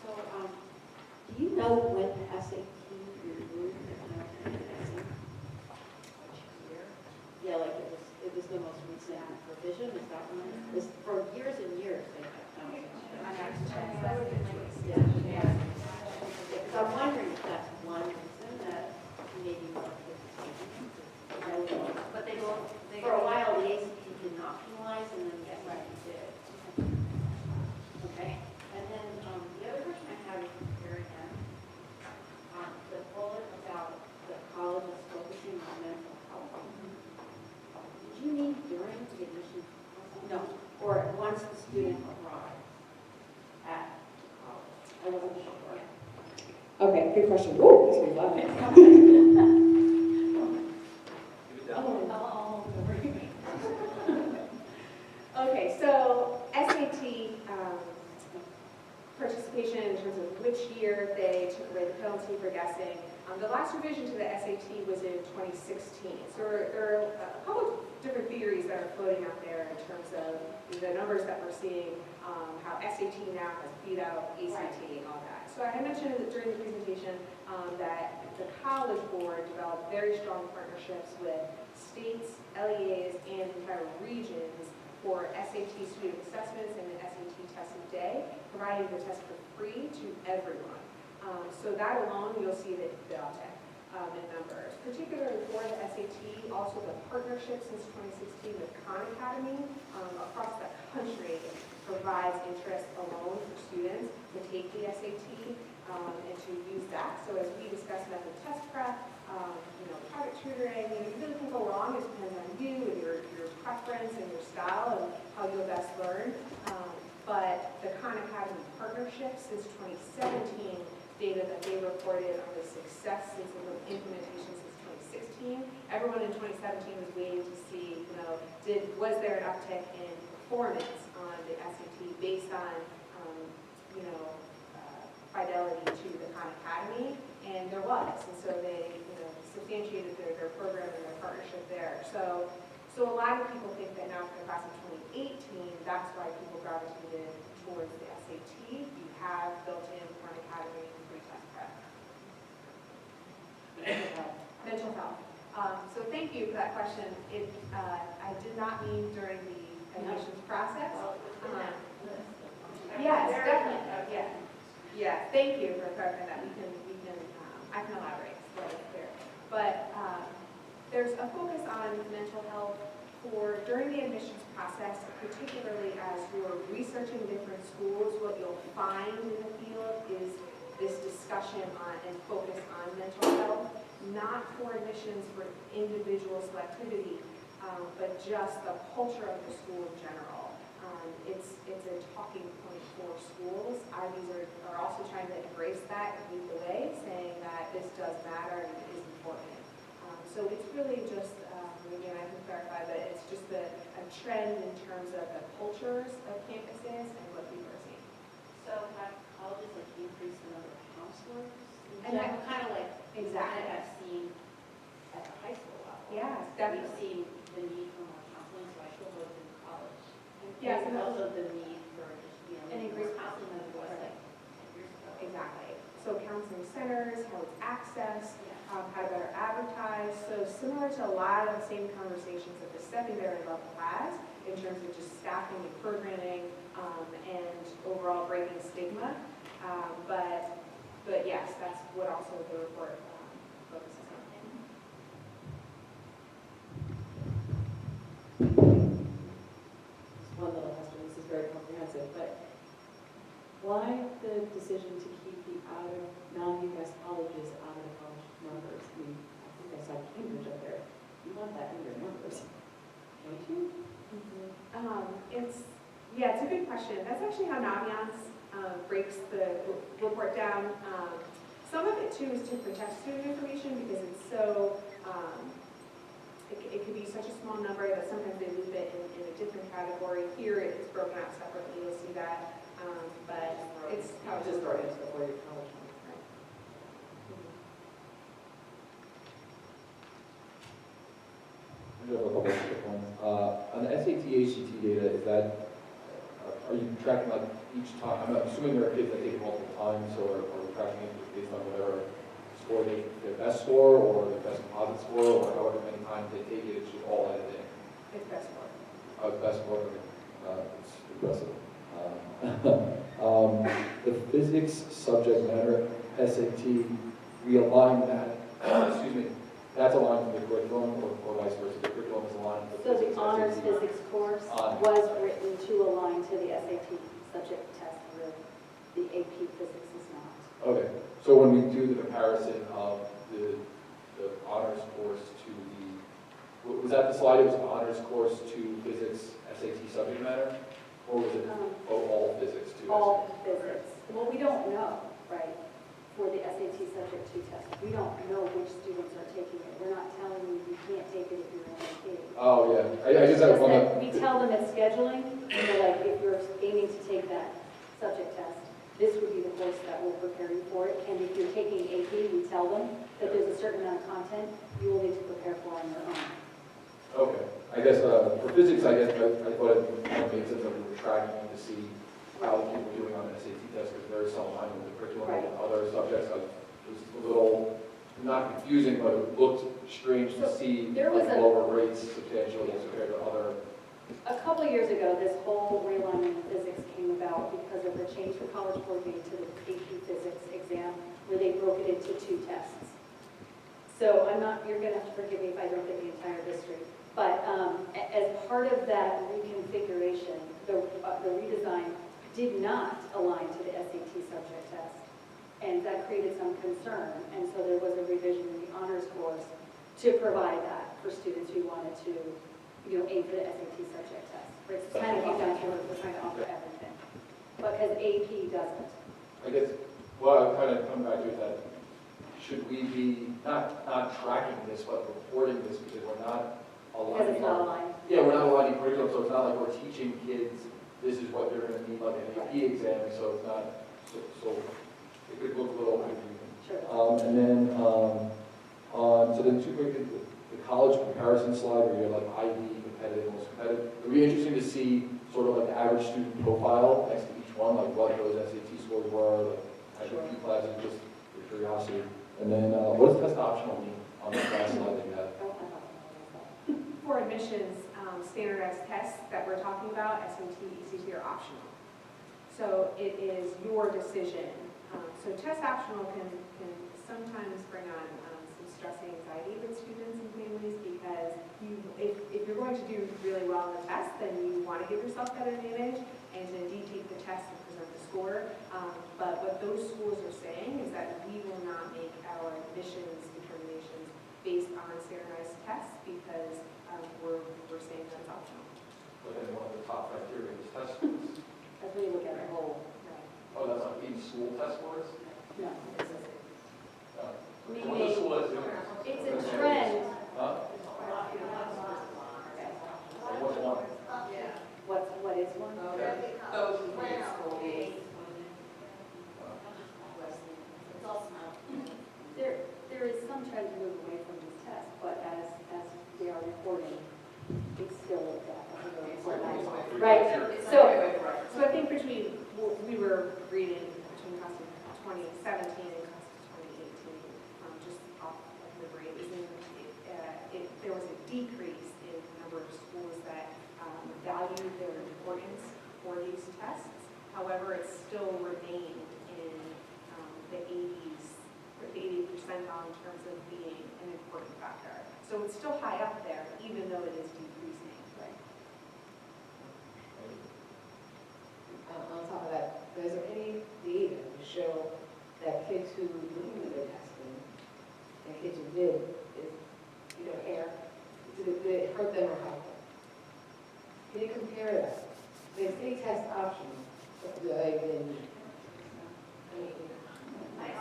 So, do you know when the SAT removed the American exam? Which year? Yeah, like it was the most recent revision, is that one? It was for years and years they kept counting. Yeah. So I'm wondering if that's one reason that maybe more kids are taking it. But they will, For a while, the ACT did not penalize, and then the SAT did. Okay. And then the other question I have is here again, the bullet about the colleges focusing on mental health. Did you mean during the admission process? No. Or once the student arrived at college? I wasn't sure. Okay, good question. Ooh, this was laughing. Okay, so SAT participation in terms of which year they took away the penalty for guessing. The last revision to the SAT was in 2016. So there are a couple of different theories that are floating out there in terms of the numbers that we're seeing, how SAT now has beat out ACT and all that. So I mentioned during the presentation that the College Board developed very strong partnerships with states, LEAs, and entire regions for SAT student assessments and the SAT testing day, providing the test for free to everyone. So that alone, you'll see the uptick in numbers, particularly for the SAT. Also, the partnership since 2016 with Khan Academy across the country provides interest alone for students to take the SAT and to use that. So as we discuss method test prep, private tutoring, it really can go wrong. It depends on you and your preference and your style and how you'll best learn. But the Khan Academy partnership since 2017 data that they reported on the success since implementation since 2016. Everyone in 2017 was waiting to see, was there an uptick in performance on the SAT based on, fidelity to the Khan Academy, and there was. And so they, substantiated their program and their partnership there. So a lot of people think that now for the class of 2018, that's why people gravitated towards the SAT. You have built-in Khan Academy pre-test prep. Mental health. So thank you for that question. I did not mean during the admissions process. Yes, definitely. Yeah. Yeah. Thank you for clarifying that. I can elaborate. So it's clear. But there's a focus on mental health during the admissions process, particularly as you're researching different schools. What you'll find in the field is this discussion on and focus on mental health, not for admissions for individual selectivity, but just the culture of the school in general. It's a talking point for schools. IBs are also trying to embrace that and lead the way, saying that this does matter and it is important. So it's really just, again, I can clarify, but it's just a trend in terms of the cultures of campuses and what people are seeing. So have colleges like increased the number of counselors? And that kind of like exactly. I've seen at the high school level. Yes, We've definitely. seen the need for more counseling, so I still go to college. Yes, and and also the need for An increased counseling than there was like 10 years ago. Exactly. So counseling centers, how it's accessed, how to better advertise. So similar to a lot of the same conversations that the secondary level has in terms of just staffing and programming and overall breaking stigma. But yes, that's what also the report focuses on. Just one little question, this is very comprehensive, but why the decision to keep the non-UMass colleges out of the college numbers? I mean, I think I saw Cambridge up there. You want that in your numbers, don't you? It's a good question. That's actually how Naviance breaks the report down. Some of it too is to protect student information because it's so, it could be such a small number that sometimes they loop it in a different category. Here it's broken out separately, you'll see that. But it's how it's Just broken. brought into the four-year college. I have a couple of quick ones. On the SAT, ACT data, are you tracking like each time? I'm assuming there are kids that take it multiple times, or are we tracking it based on whatever score their best score or their best composite score, or however many times they take it, it's just all added in? It's best for. Best score, it's impressive. The physics subject matter, SAT, we align that, excuse me, that's aligned to the curriculum or vice versa. The curriculum is aligned to the So physics, the honors SAT. physics course Honors. was written to align to the SAT subject test, the AP physics is not. Okay, so when we do the comparison of the honors course to was that the slide? It was an honors course to physics SAT subject matter? Or was it all physics to All physics. Well, we don't know, right, for the SAT subject 2 test. We don't know which students are taking it. We're not telling you you can't take it if you're in AP. Oh, yeah. I guess It's that's just one that of, we tell them at scheduling, like if you're aiming to take that subject test, this would be the course that will prepare you for it. And if you're taking AP, we tell them that there's a certain amount of content you will need to prepare for on your own. okay. I guess for physics, I thought it made sense that we were tracking to see how the people were doing on the SAT test, because there is some alignment with the curriculum and other subjects. It was a little, not confusing, but it looked strange to So see there was like, a- lower rates substantially compared to other. A couple of years ago, this whole realignment of physics came about because of the change the College Board made to the AP physics exam, where they broke it into 2 tests. So you're going to have to forgive me if I don't get the entire history. But as part of that reconfiguration, the redesign did not align to the SAT subject test. And that created some concern. And so there was a revision in the honors course to provide that for students who wanted to aim for the SAT subject test. Right? So it's kind of came down to we're trying to offer everything. Because AP doesn't. I guess, well, kind of coming back to that, should we be not tracking this, but reporting this because we're not aligning? Because it's not aligned. Yeah, we're not aligning curriculum, so it's not like we're teaching kids this is what they're going to need like an AP exam, so it's not, so it could look a little confusing. Sure. And then, so the college college comparison slide where you have like IB, competitive, most competitive. It'd be interesting to see sort of like the average student profile next to each one, like what those SAT scores were, like had a few classes, just for curiosity. And then what does test optional mean on the class slide that you had? For admissions, standardized tests that we're talking about, SAT, ECT are optional. So it is your decision. So test optional can sometimes bring on some stress and anxiety with students and families because if you're going to do really well on the test, then you want to give yourself that advantage and to indeed take the test and present the score. But what those schools are saying is that we will not make our admissions determinations based on standardized tests because we're saying that it's optional. But then one of the top criteria is test scores. That's when you look at the whole. Oh, that's not in school test scores? No. So what the school is doing? It's a trend. Huh? Like what's one? What is one? Those who need school aids. There is some trend to move away from these tests, but as we are reporting, it's still definitely important. Right, so I think we were reading between class of 2017 and class of 2018, just off of the brain, there was a decrease in the number of schools that valued their importance for these tests. However, it still remained in the 80 percentile in terms of being an important factor. So it's still high up there, even though it is decreasing. Right? On top of that, is there any data to show that kids who didn't do their testing and kids who did, did it hurt them or help them? Can you compare that? They say test optional, but do they even?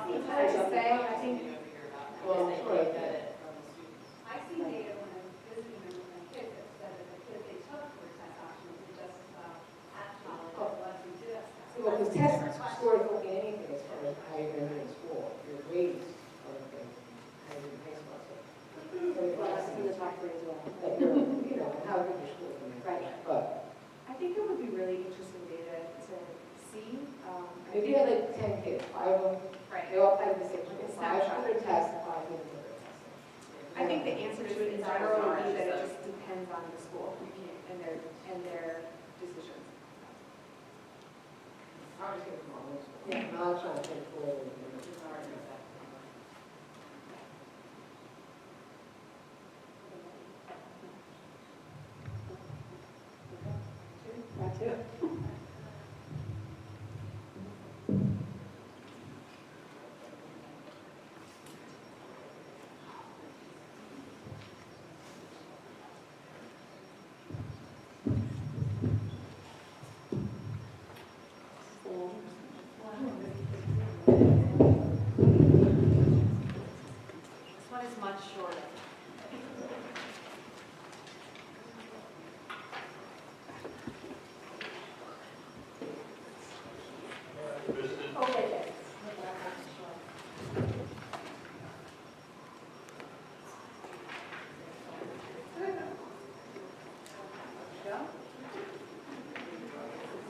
It's hard to say. I think Well, sure. I see data when I'm visiting them with my kids that said that the kids they took were test options, it just actually wasn't just. Well, because test scores don't mean anything as far as how you're going to do in school. Your grades are the thing, how you do in high school. well, that's in the top grade as well. Like you're, how good your school is. Right. But I think it would be really interesting data to see. if you had like 10 kids, 5 of them, Right. they all had the same, 5 Snapshot. for their test, 5 didn't do their testing. I think the answer to it in general would be that it just depends on the school and their decisions. I'm just getting from all those. Yeah. I'm not trying to think forward. That too. This one is much shorter. Okay.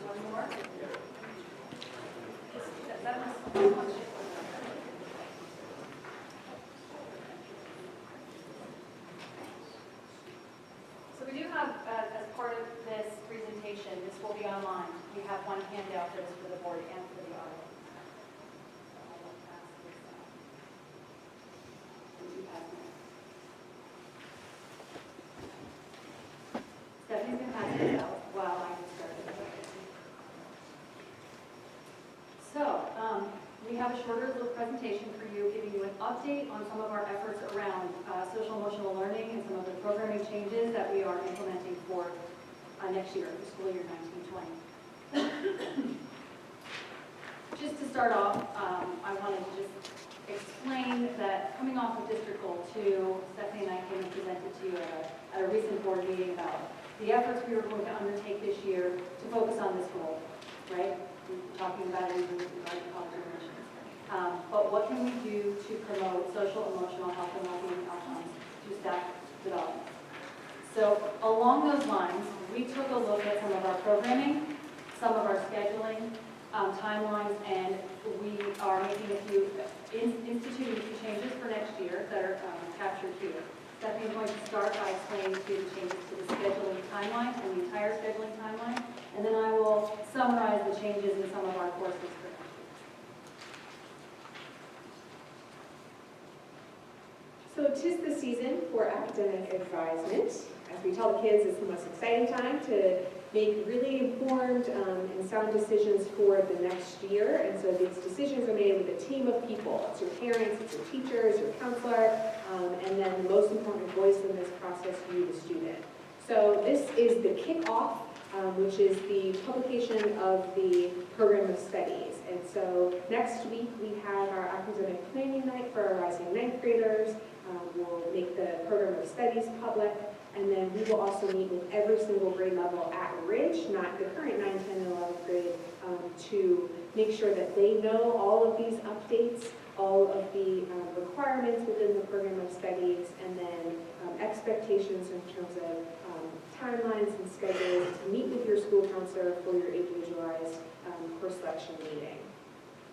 One more. That must. So we do have, as part of this presentation, this will be online. We have one handout for this for the board and for the audience. Stephanie's going to pass this out while I get started. So, we have a shorter little presentation for you, giving you an update on some of our efforts around social emotional learning and some of the programming changes that we are implementing for next year, the school year 1920. Just to start off, I wanted to just explain that coming off of District Goal 2, Stephanie and I came and presented to you at a recent board meeting about the efforts we were going to undertake this year to focus on this goal, right? We're talking about it even with regard to college admissions. But what can we do to promote social, emotional health and well-being outcomes to staff development. So along those lines, we took a look at some of our programming, some of our scheduling, timelines, and we are making a few, instituting a few changes for next year that are captured here. Stephanie is going to start by explaining to you the changes to the scheduling timeline and the entire scheduling timeline, and then I will summarize the changes in some of our courses for next year. So 'tis the season for academic advisement. As we tell the kids, it's the most exciting time to make really informed and sound decisions for the next year. And so these decisions are made with a team of people. It's your parents, it's your teachers, your counselor, and then the most important voice in this process, you, the student. So this is the kickoff, which is the publication of the program of studies. And so next week we have our academic planning night for our rising ninth graders. We'll make the program of studies public. And then we will also meet with every single grade level at Ridge, not the current 9, 10, and 11th grade, to make sure that they know all of these updates, all of the requirements within the program of studies, and then expectations in terms of timelines and schedules to meet with your school counselor for your individualized course selection meeting.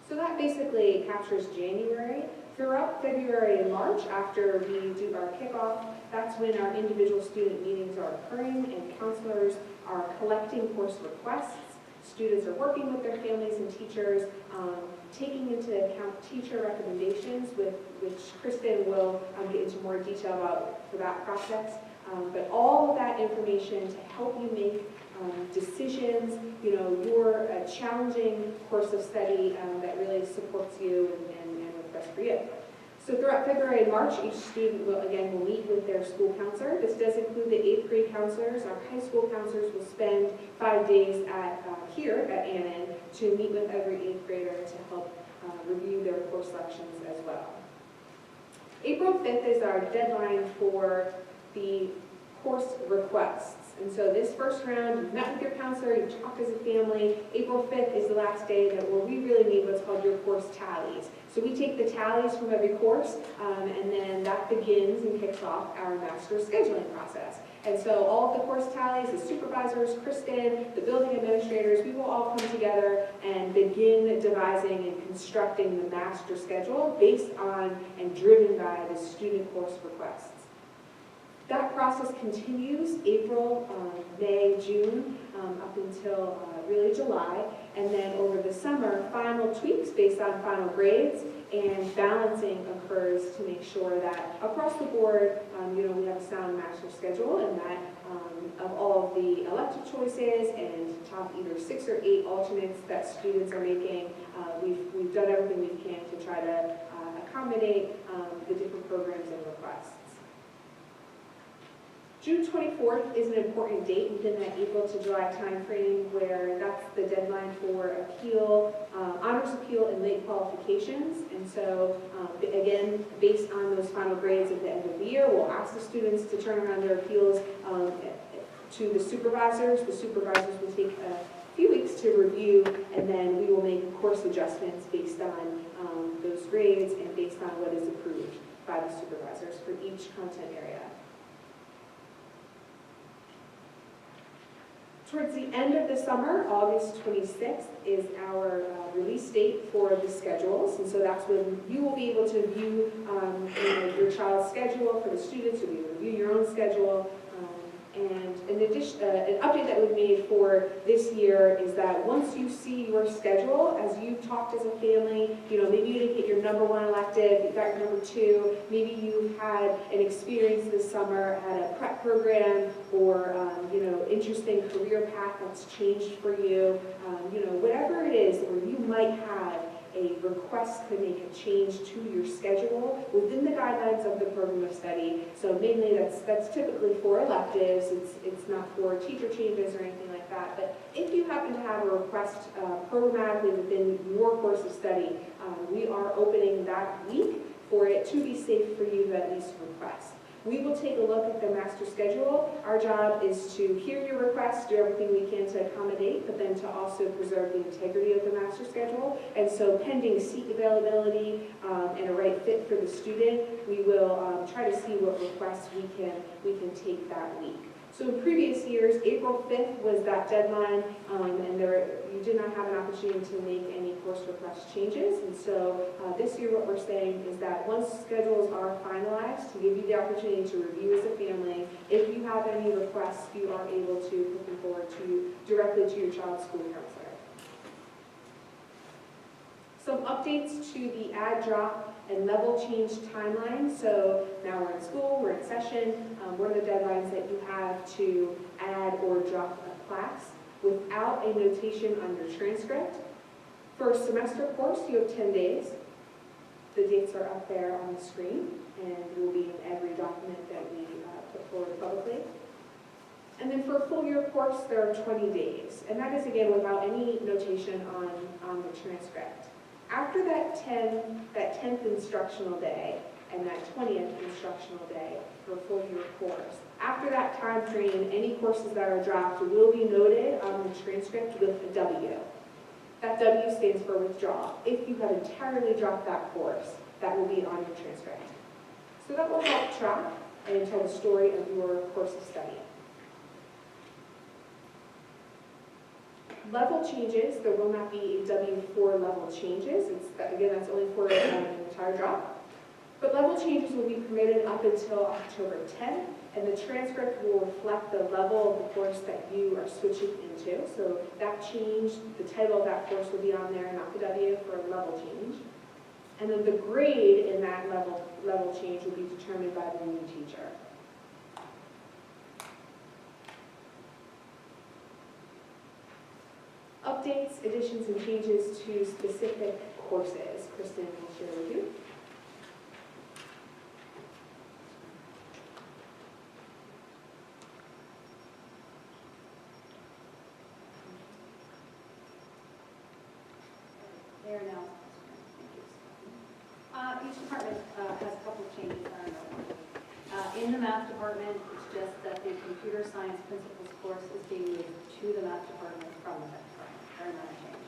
So that basically captures January. Throughout February and March, after we do our kickoff, that's when our individual student meetings are occurring and counselors are collecting course requests. Students are working with their families and teachers, taking into account teacher recommendations, which Kristen will get into more detail about for that process. But all of that information to help you make decisions, your challenging course of study that really supports you and what's best for you. So throughout February and March, each student will meet with their school counselor. This does include the 8th grade counselors. Our high school counselors will spend 5 days here at Annan to meet with every 8th grader to help review their course selections as well. April 5th is our deadline for the course requests. And so this first round, you've met with your counselor, you've talked as a family. April 5th is the last day where we really need what's called your course tallies. So we take the tallies from every course, and then that begins and kicks off our master scheduling process. And so all of the course tallies, the supervisors, Kristen, the building administrators, we will all come together and begin devising and constructing the master schedule based on and driven by the student course requests. That process continues April, May, June, up until really July. And then over the summer, final tweaks based on final grades and balancing occurs to make sure that across the board, we have a sound master schedule and that of all of the elective choices and top either 6 or 8 alternates that students are making, we've done everything we can to try to accommodate the different programs and requests. June 24th is an important date within that April to July timeframe where that's the deadline for appeal, honors appeal and late qualifications. And so, again, based on those final grades at the end of the year, we'll ask the students to turn around their appeals to the supervisors. The supervisors will take a few weeks to review, and then we will make course adjustments based on those grades and based on what is approved by the supervisors for each content area. Towards the end of the summer, August 26th is our release date for the schedules, and so that's when you will be able to view your child's schedule for the students. You'll be able to view your own schedule. And in addition, an update that we've made for this year is that once you see your schedule, as you've talked as a family, maybe you didn't get your number 1 elective, you got your number 2, maybe you've had an experience this summer at a prep program or, interesting career path that's changed for you, whatever it is where you might have a request to make a change to your schedule within the guidelines of the program of study. So mainly that's typically for electives. It's not for teacher changes or anything like that. But if you happen to have a request programmatically within your course of study, we are opening that week for it to be safe for you to at least request. We will take a look at the master schedule. Our job is to hear your requests, do everything we can to accommodate, but then to also preserve the integrity of the master schedule. And so pending seat availability and a right fit for the student, we will try to see what requests we can take that week. So in previous years, April 5th was that deadline, and you did not have an opportunity to make any course request changes. And so this year what we're saying is that once schedules are finalized, to give you the opportunity to review as a family, if you have any requests, you are able to put them forward directly to your child's school counselor. Some updates to the add, drop, and level change timeline. So now we're in school, we're in session. What are the deadlines that you have to add or drop a class without a notation on your transcript? For a semester course, you have 10 days. The dates are up there on the screen and will be in every document that we put forward publicly. And then for a full year course, there are 20 days. And that is, again, without any notation on the transcript. After that 10th instructional day and that 20th instructional day for a full year course, after that time frame, any courses that are dropped will be noted on the transcript with a W. That W stands for withdrawal. If you have entirely dropped that course, that will be on your transcript. So that will help track and tell the story of your course of study. Level changes, there will not be a W4 level changes. Again, that's only for an entire drop. But level changes will be permitted up until October 10th, and the transcript will reflect the level of the course that you are switching into. So that change, the title of that course will be on there, not the W, for a level change. And then the grade in that level change will be determined by the new teacher. Updates, additions, and changes to specific courses. Kristen will share with you. There now. Each department has a couple of changes that are noteworthy. In the math department, it's just that the computer science principles course is being moved to the math department from the tech department. Very minor change.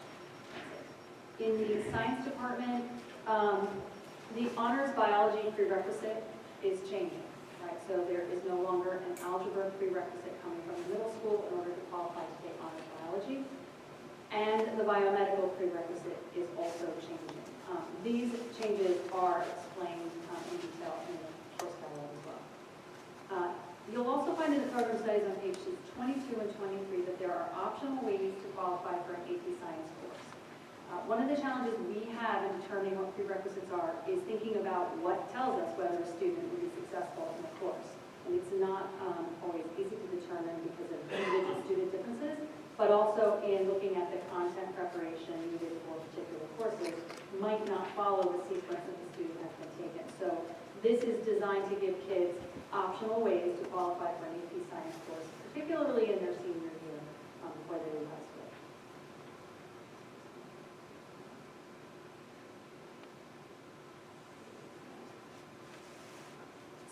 That's it. In the science department, the honors biology prerequisite is changing. Right? So there is no longer an algebra prerequisite coming from the middle school in order to qualify to take honors biology. And the biomedical prerequisite is also changing. These changes are explained in detail in the course catalog as well. You'll also find in the program studies on pages 22 and 23 that there are optional ways to qualify for an AP Science course. One of the challenges we have in determining what prerequisites are is thinking about what tells us whether a student will be successful in the course. And it's not always easy to determine because of individual student differences, but also in looking at the content preparation needed for particular courses might not follow the sequence that the student has been taken. So this is designed to give kids optional ways to qualify for an AP Science course, particularly in their senior year before they leave high school.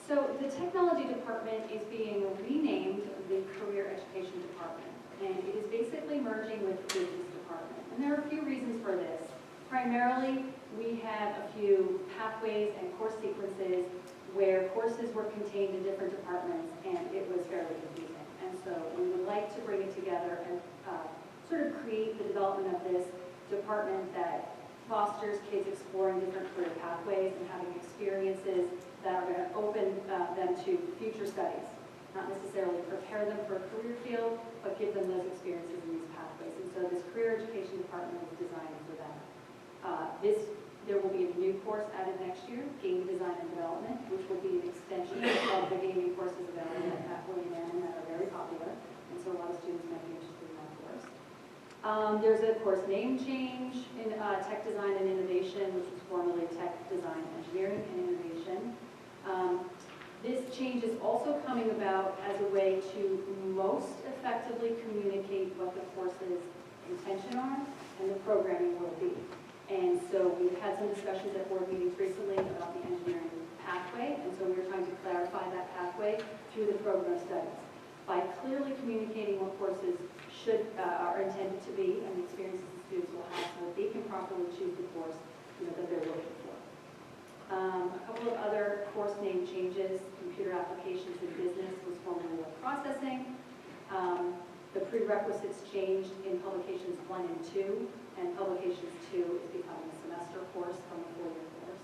So the technology department is being renamed the career education department, and it is basically merging with the business department. And there are a few reasons for this. Primarily, we have a few pathways and course sequences where courses were contained in different departments, and it was fairly confusing. And so we would like to bring it together and sort of create the development of this department that fosters kids exploring different career pathways and having experiences that are going to open them to future studies. Not necessarily prepare them for a career field, but give them those experiences in these pathways. And so this career education department is designed for that. There will be a new course added next year, Game Design and Development, which will be an extension of the gaming courses available at BOE Meeting that are very popular, and so a lot of students might be interested in that course. There's a course name change in Tech Design and Innovation, which was formerly Tech Design, Engineering, and Innovation. This change is also coming about as a way to most effectively communicate what the course's intention are and the programming will be. And so we've had some discussions at board meetings recently about the engineering pathway, and so we're trying to clarify that pathway through the program studies by clearly communicating what courses are intended to be and the experiences the students will have so that they can properly choose the course that they're looking for. course name changes, computer applications in business was formerly web processing. The prerequisites changed in publications 1 and 2, and publications 2 is becoming a semester course from a 4-year course.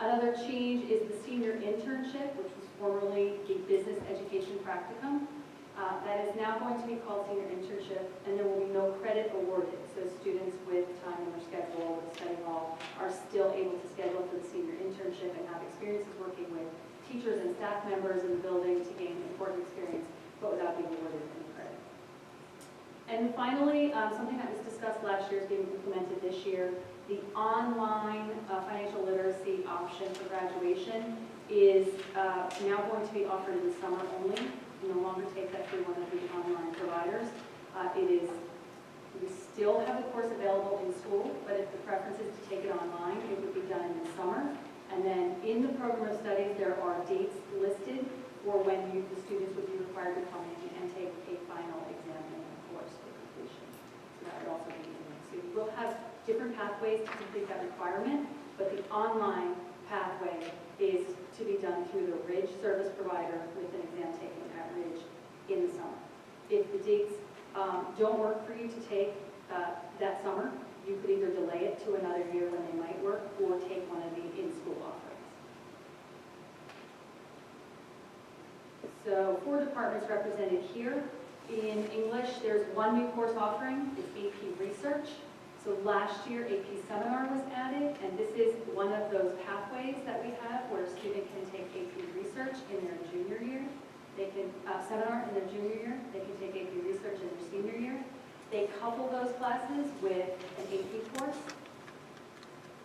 Another change is the senior internship, which was formerly a business education practicum. That is now going to be called senior internship, and there will be no credit awarded. So students with time in their schedule, with study hall, are still able to schedule for the senior internship and have experiences working with teachers and staff members in the building to gain important experience, but without being awarded any credit. And finally, something that was discussed last year is being implemented this year. The online financial literacy option for graduation is now going to be offered in the summer only. You no longer take that through one of the online providers. We still have the course available in school, but if the preference is to take it online, it would be done in the summer. And then in the program of studies, there are dates listed for when the students would be required to come in and take a final exam in the course for completion. So that would also be in it. So you will have different pathways to complete that requirement, but the online pathway is to be done through the Ridge service provider with an exam taken at Ridge in the summer. If the dates don't work for you to take that summer, you could either delay it to another year when they might work, or take one of the in-school offerings. So 4 departments represented here. In English, there's one new course offering, it's AP Research. So last year, AP Seminar was added, and this is one of those pathways that we have where a student can take AP Research in their junior year. They can, Seminar in their junior year, they can take AP Research in their senior year. They couple those classes with an AP course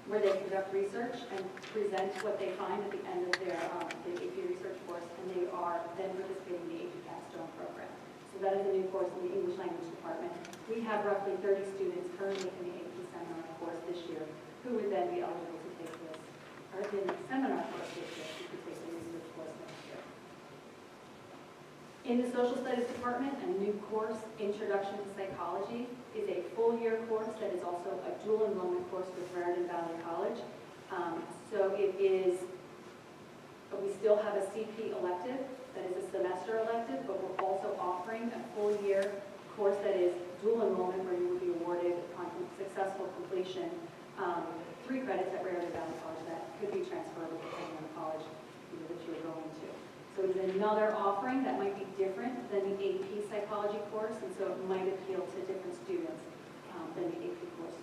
where they conduct research and present what they find at the end of their the AP Research course, and they are then participating in the AP Capstone program. So that is a new course in the English Language Department. We have roughly 30 students currently in the AP Seminar course this year who would then be eligible to take this, or in the seminar course this year, who could take the research course next year. In the Social Studies Department, a new course, Introduction to Psychology, is a full-year course that is also a dual enrollment course with Raritan Valley College. So it is, we still have a CP elective, that is a semester elective, but we're also offering a full-year course that is dual enrollment, where you would be awarded upon successful completion 3 credits at Raritan Valley College that could be transferable depending on the college that you're going to. So it's another offering that might be different than the AP Psychology course, and so it might appeal to different students than the AP course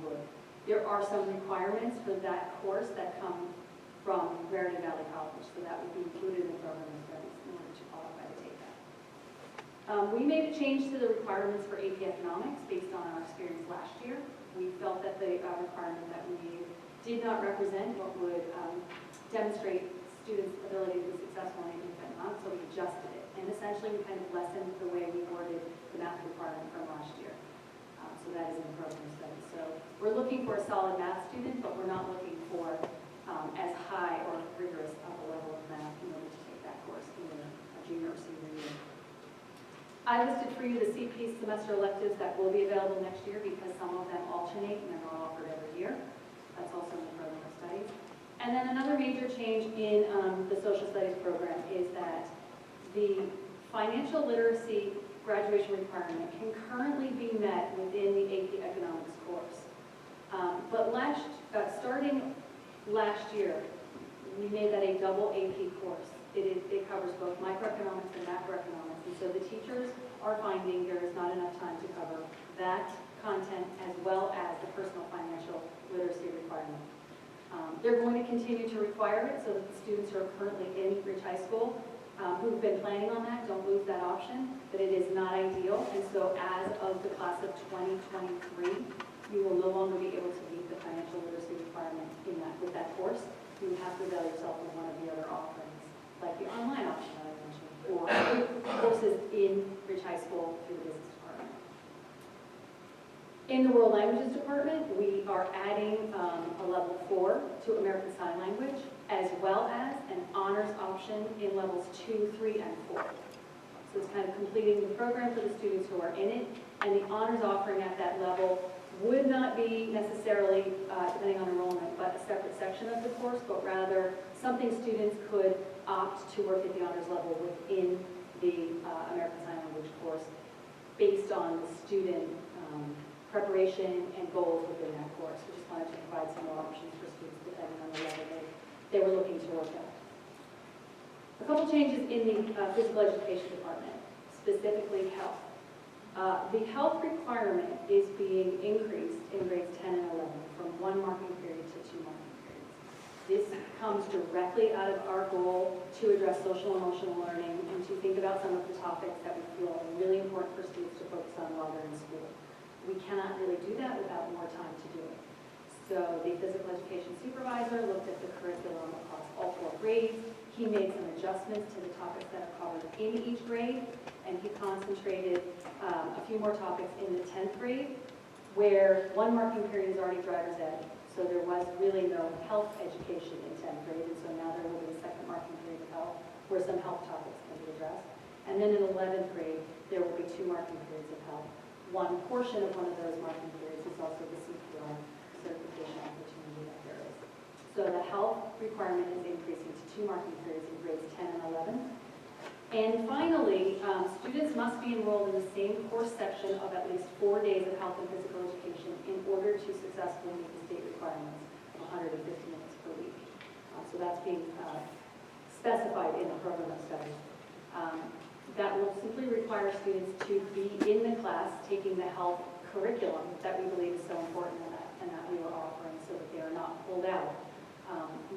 would. There are some requirements for that course that come from Raritan Valley College, so that would be included in the program of studies in order to qualify to take that. We made a change to the requirements for AP Economics based on our experience last year. We felt that the requirement that we made did not represent what would demonstrate students' ability to be successful in AP Economics, so we adjusted it. And essentially, we kind of lessened the way we worded the math requirement from last year. So that is in the program study. So we're looking for a solid math student, but we're not looking for as high or rigorous of a level of math in order to take that course in a junior or senior year. I listed for you the CP semester electives that will be available next year because some of them alternate and they're not offered every year. That's also in the program of studies. And then another major change in the social studies program is that the financial literacy graduation requirement can currently be met within the AP Economics course. But starting last year, we made that a double AP course. It covers both microeconomics and macroeconomics, and so the teachers are finding there is not enough time to cover that content as well as the personal financial literacy requirement. They're going to continue to require it so that the students who are currently in Ridge High School who've been planning on that don't lose that option, but it is not ideal. And so as of the class of 2023, you will no longer be able to meet the financial literacy requirement in that with that course. You would have to avail yourself of one of the other offerings, like the online option that I mentioned, or courses in Ridge High School through the business department. In the World Languages Department, we are adding a level 4 to American Sign Language, as well as an honors option in levels 2, 3, and 4. So it's kind of completing the program for the students who are in it, and the honors offering at that level would not be necessarily, depending on enrollment, but a separate section section of the course, but rather something students could opt to work at the honors level within the American Sign Language course based on the student preparation and goals within that course. We just wanted to provide some more options for students depending on the level they were looking to work at. A couple changes in the physical education department, specifically health. The health requirement is being increased in grades 10 and 11 from 1 marking period to 2 marking periods. This comes directly out of our goal to address social and emotional learning and to think about some of the topics that we feel are really important for students to focus on while they're in school. We cannot really do that without more time to do it. So the physical education supervisor looked at the curriculum across all 4 grades. He made some adjustments to the topics that are covered in each grade, and he concentrated a few more topics in the 10th grade, where 1 marking period is already driver's ed. So there was really no health education in 10th grade, and so now there will be a 2nd marking period of health, where some health topics can be addressed. And then in 11th grade, there will be 2 marking periods of health. One portion of one of those marking periods is also the CPR certification opportunity that there is. So the health requirement is increasing to 2 marking periods in grades 10 and 11. And finally, students must be enrolled in the same course section of at least 4 days of health and physical education in order to successfully meet the state requirements of 150 minutes per week. So that's being specified in the program of study. That will simply require students to be in the class taking the health curriculum that we believe is so important and that we are offering so that they are not pulled out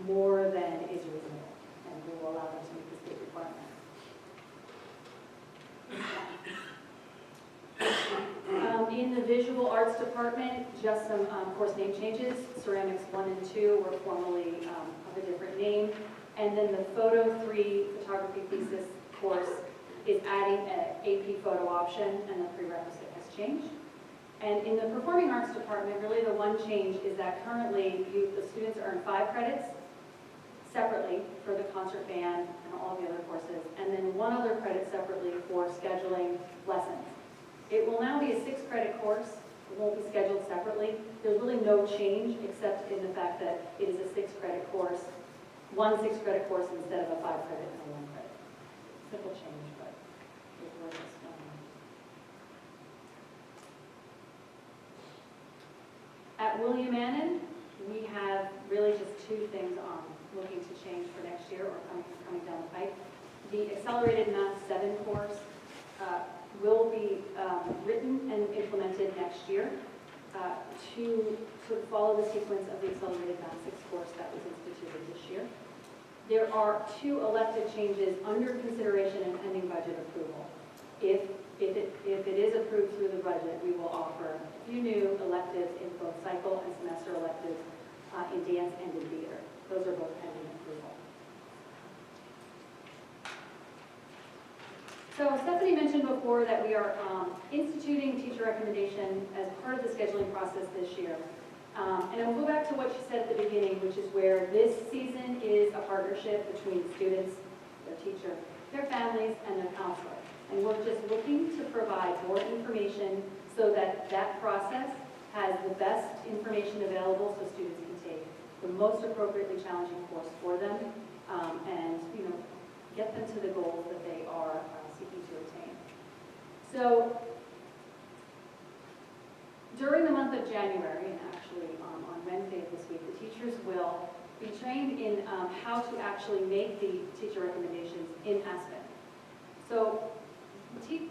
more than is reasonable, and we will allow them to meet the state requirements. In the visual arts department, just some course name changes. Ceramics 1 and 2 were formerly of a different name. And then the Photo 3 photography thesis course is adding an AP photo option, and the prerequisite has changed. And in the performing arts department, really the one change is that currently the students earn 5 credits separately for the concert band and all the other courses, and then 1 other credit separately for scheduling lessons. It will now be a 6-credit course. It won't be scheduled separately. There's really no change except in the fact that it is a 6-credit course, 1 6-credit course instead of a 5-credit and a 1 credit. Simple change, but it's worth explaining. At William Annan, we have really just 2 things on looking to change for next year or coming down the pipe. The Accelerated Math 7 course will be written and implemented next year to sort of follow the sequence of the Accelerated Math 6 course that was instituted this year. There are 2 elective changes under consideration and pending budget approval. If it is approved through the budget, we will offer a few new electives in both cycle and semester electives in dance and in theater. Those are both pending approval. So Stephanie mentioned before that we are instituting teacher recommendation as part of the scheduling process this year. And I'll go back to what she said at the beginning, which is where this season is a partnership between students, their teacher, their families, and their counselor. And we're just looking to provide more information so that that process has the best information available so students can take the most appropriately challenging course for them and get them to the goals that they are seeking to attain. So during the month of January, and actually on Wednesday of this week, the teachers will be trained in how to actually make the teacher recommendations in Aspen. So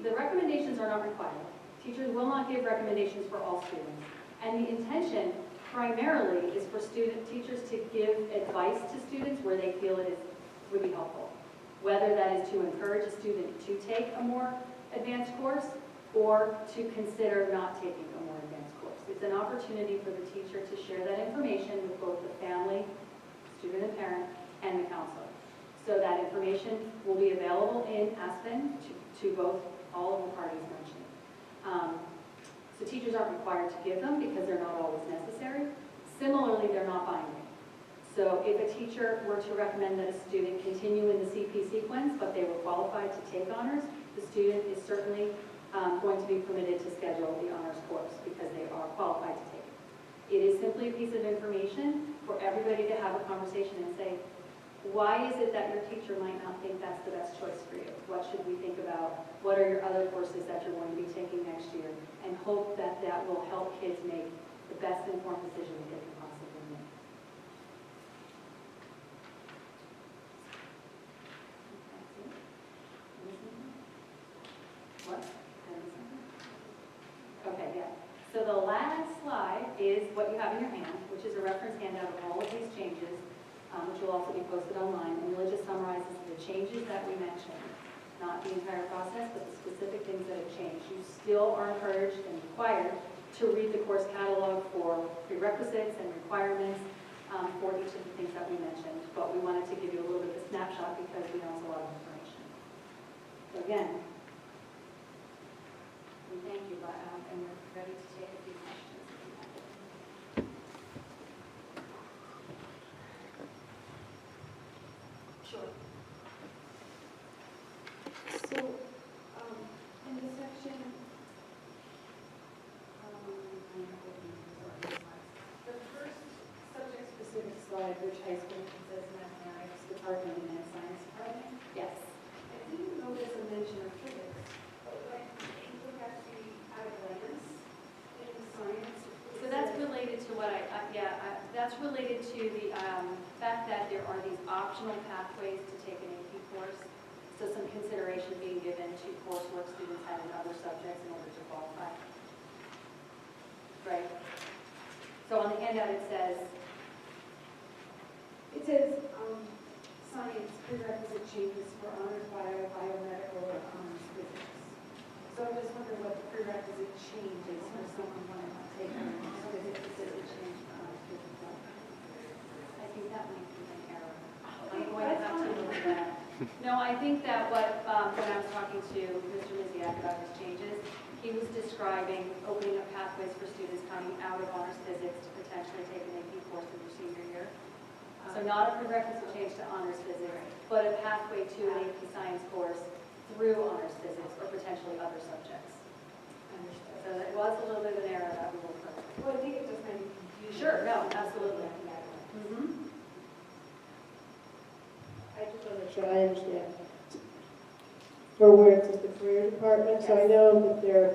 the recommendations are not required. Teachers will not give recommendations for all students. And the intention primarily is for teachers to give advice to students where they feel would be helpful. Whether that is to encourage a student to take a more advanced course or to consider not taking a more advanced course. It's an opportunity for the teacher to share that information with both the family, student and parent, and the counselor. So that information will be available in Aspen to both all of the parties mentioned. So teachers aren't required to give them because they're not always necessary. Similarly, they're not binding. So if a teacher were to recommend that a student continue in the CP sequence, but they were qualified to take honors, the student is certainly going to be permitted to schedule the honors course because they are qualified to take it. It is simply a piece of information for everybody to have a a conversation and say, why is it that your teacher might not think that's the best choice for you? What should we think about? What are your other courses that you're going to be taking next year? And hope that that will help kids make the best informed decision that they can possibly make. What? Okay, yeah. So the last slide is what you have in your hand, which is a reference handout of all of these changes, which will also be posted online, and really just summarizes the changes that we mentioned, not the entire process, but the specific things that have changed. You still are encouraged and required to read the course catalog for prerequisites and requirements for each of the things that we mentioned, but we wanted to give you a little bit of a snapshot because we know it's a lot of information. So again, we thank you, and we're ready to take a few questions if you have it. Sure. So, in the section, the first subject-specific slide, which high school says mathematics department and science department, Yes. I didn't notice a mention of physics. But when you look at the items in science. So that's related to what that's related to the fact that there are these optional pathways to take an AP course. So some consideration being given to coursework students have in other subjects in order to qualify. Right? So on the handout it says, Science prerequisite changes for honors bio, biomedical, or honors physics. So I'm just wondering what the prerequisite change is for someone wanting to take honors physics. I think that might be an error. I'm going to have to look at that. No, I think that when I was talking to Mr. Miziak about his changes, he was describing opening up pathways for students coming out of honors physics to potentially take an AP course in their senior year. So not a prerequisite change to honors physics, but a pathway to an AP science course through honors physics or potentially other subjects. Understood. So that was a little bit of an error that we will correct. Well, I think it just might be confusing. Sure, no, absolutely. Mm-hmm. I just want to make sure I understand. For where it says the career department, so I know that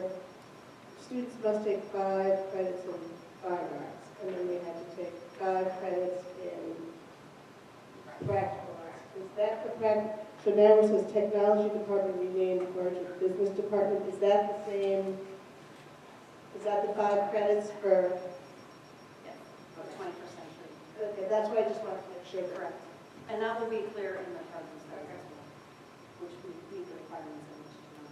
students must take 5 credits in fine arts, and then they have to take 5 credits in practical arts. Is that the so now it says technology department renamed merged with business department, is that the same, is that the 5 credits for? Yeah, 21st century. Okay, that's why I just wanted to make sure. Correct. And that will be clear in the presence as well, which we meet the requirements of which do not.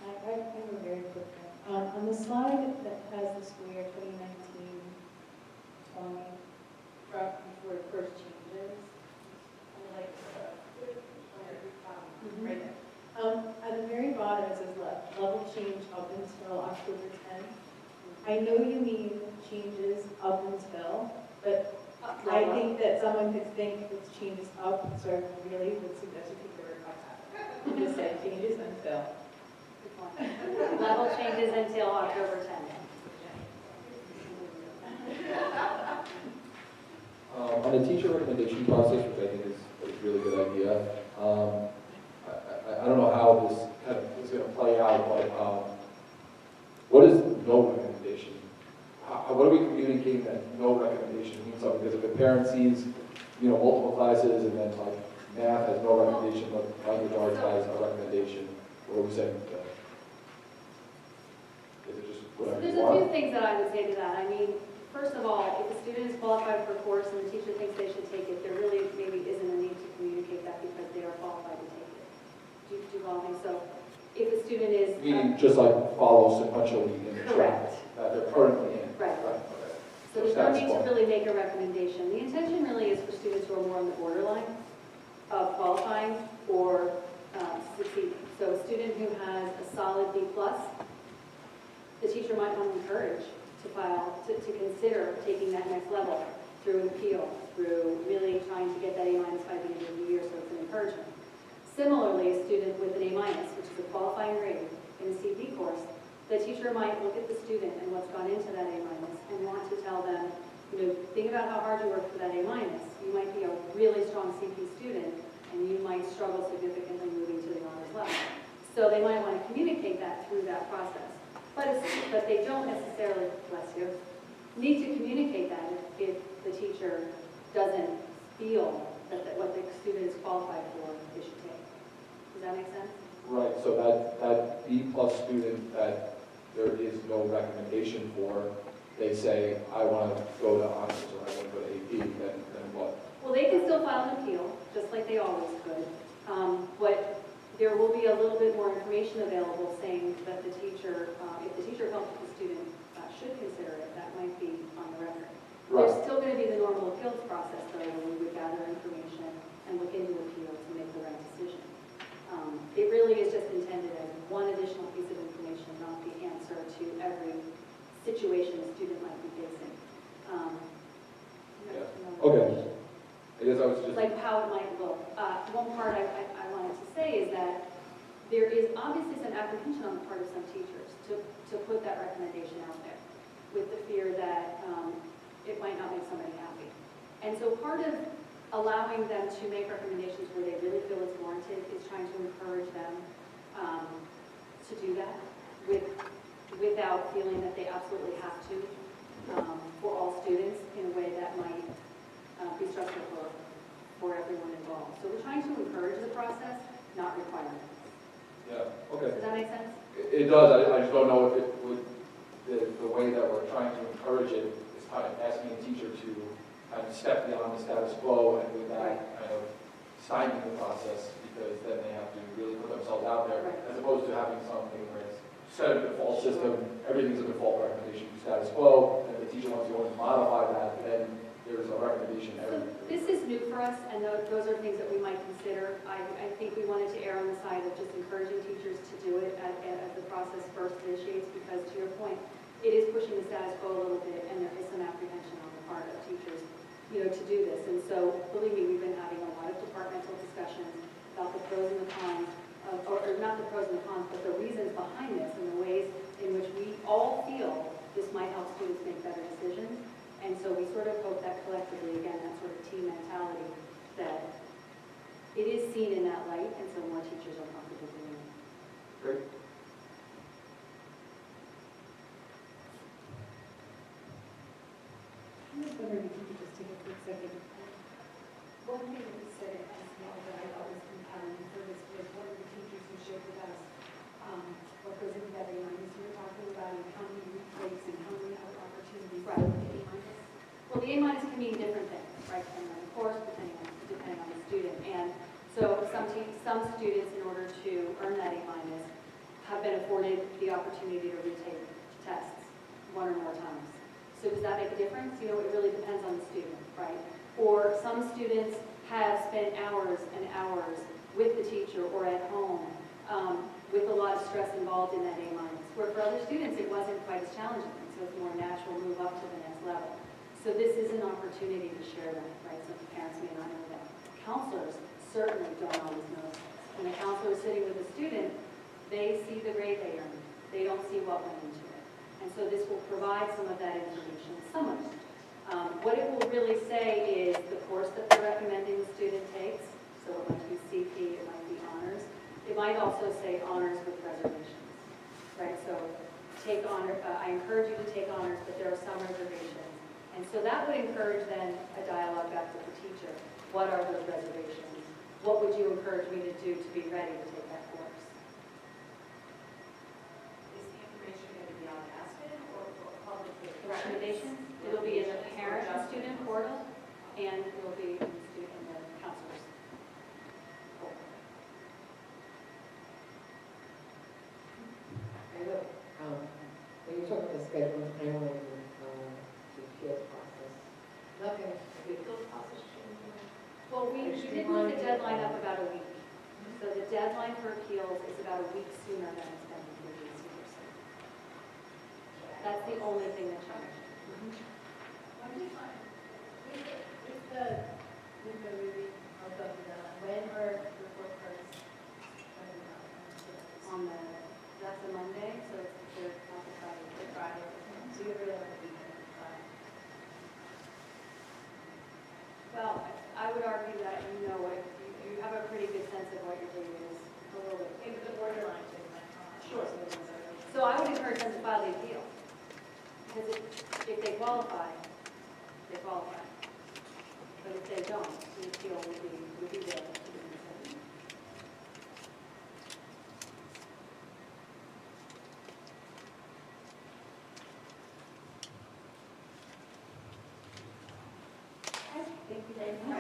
I have a very quick one. On the slide that has the school year 2019-20, before it first changes, right there. At the very bottom, it says level change up until October 10th. I know you mean changes up until, but I think that someone could think it's changes up, so I really would suggest you take the word up out. And just say changes until. Good point. Level changes until October 10th. On the teacher recommendation process, which I think is a really good idea, I don't know how this kind of is going to play out, but what is no recommendation? What are we communicating that no recommendation means something? Because if a parent sees, multiple classes and then like math has no recommendation, but language arts has a recommendation, what are we saying? Is it just So whatever there's you a few want? things that I would say to that. I mean, first of all, if a student is qualified for a course and the teacher thinks they should take it, there really maybe isn't a need to communicate that because they are qualified to take it. Do you all think so? If a student is... Meaning just like follow sequentially in the track Correct. that they're currently in. Right. Okay. So there's no That's need to fine. really make a recommendation. The intention really is for students who are more on the borderline of qualifying or succeeding. So a student who has a solid B+, the teacher might want to encourage to consider taking that next level through an appeal, through really trying to get that A- by the end of the year, so it's an encouragement. Similarly, a student with an A-, which is a qualifying grade in a CB course, the teacher might look at the student and what's gone into that A- and want to tell think about how hard you work for that A minus. You might be a really strong CP student, and you might struggle significantly moving to the honors level. So they might want to communicate that through that process. But they don't necessarily, bless you, need to communicate that if the teacher doesn't feel that what the student is qualified for, they should take. Does that make sense? Right, so that B plus student that there is no recommendation for, they say, I want to go to honors or I want to go to AP, then what? Well, they can still file an appeal, just like they always could. But there will be a little bit more information available saying that the teacher, if the teacher felt that the student should consider it, that might be on the record. There's still going to be the normal appeals process, though, where we would gather information and look into appeals to make the right decision. It really is just intended as one additional piece of information, not the answer to every situation a student might be facing. Yeah. Okay. I guess I was just. Like how it might look. One part I wanted to say is that there is obviously some apprehension on the part of some teachers to put that recommendation out there with the fear that it might not make somebody happy. And so part of allowing them to make recommendations where they really feel it's warranted is trying to encourage them to do that without feeling that they absolutely have to for all students in a way that might be stressful for everyone involved. So we're trying to encourage the process, not require it. Yeah, okay. Does that make sense? It does, I just don't know if it would, the way that we're trying to encourage it is kind of asking a teacher to kind of step beyond the status quo and with that kind of signing the process, because then they have to really put themselves out there, as opposed to having something where it's set a default system, everything's a default recommendation to status quo, and if the teacher wants to go and modify that, then there's a recommendation So everywhere. this is new for us, and those are things that we might consider. I think we wanted to err on the side of just encouraging teachers to do it as the process first initiates, because to your point, it is pushing the status quo a little bit, and there is some apprehension on the part of teachers, to do this. And so, believe me, we've been having a lot of departmental discussions about the pros and the cons, or not the pros and the cons, but the reasons behind this and the ways in which we all feel this might help students make better decisions. And so we sort of hope that collectively, again, that sort of team mentality, that it is seen in that light, and so more teachers are comfortable doing it. Great. I was wondering if you could just take a quick second. One thing that was said at SML that I thought was compelling for this was one of the teachers who shared with us what goes into that A-minus you were talking about, and how many retakes and how many other opportunities. Right. for the A-minus. Well, the A-minus can mean different things, right, depending on the course, depending on the student. And so some students, in order to earn that A-minus, have been afforded the opportunity to retake tests one or more times. So does that make a difference? It really depends on the student, right? Or some students have spent hours and hours with the teacher or at home with a lot of stress involved in that A-minus, where for other students it wasn't quite as challenging, so it's a more natural move up to the next level. So this is an opportunity to share that, right? Some parents may not know that. Counselors certainly don't always know this. When a counselor is sitting with a student, they see the grade they earned. They don't see what went into it. And so this will provide some of that information, some of it. What it will really say is the course that they're recommending the student takes. So it might be CP, it might be honors. It might also say honors with reservations, right? So take honor, I encourage you to take honors, but there are some reservations. And so that would encourage then a dialogue back with the teacher. What are those reservations? What would you encourage me to do to be ready to take that course? Is the information going to be on Aspen or publicly? The recommendations, it'll be in the parent and student portal, and it'll be in the counselors. I know, when you talk about the schedule and timeline, the appeals process, nothing, the appeals process changing? Well, we did move the deadline up about a week. So the deadline for appeals is about a week sooner than it's been in previous years. That's the only thing that changed. When are report cards? That's a Monday, so it's the third, not the Friday. Friday. So you really have a weekend. Well, I would argue that you know what, you have a pretty good sense of what your rate is, a little bit. Maybe the borderline thing, like, Sure. So I would encourage them to file the appeal. Because if they qualify, they qualify. But if they don't, the appeal would be there. Thank you very much.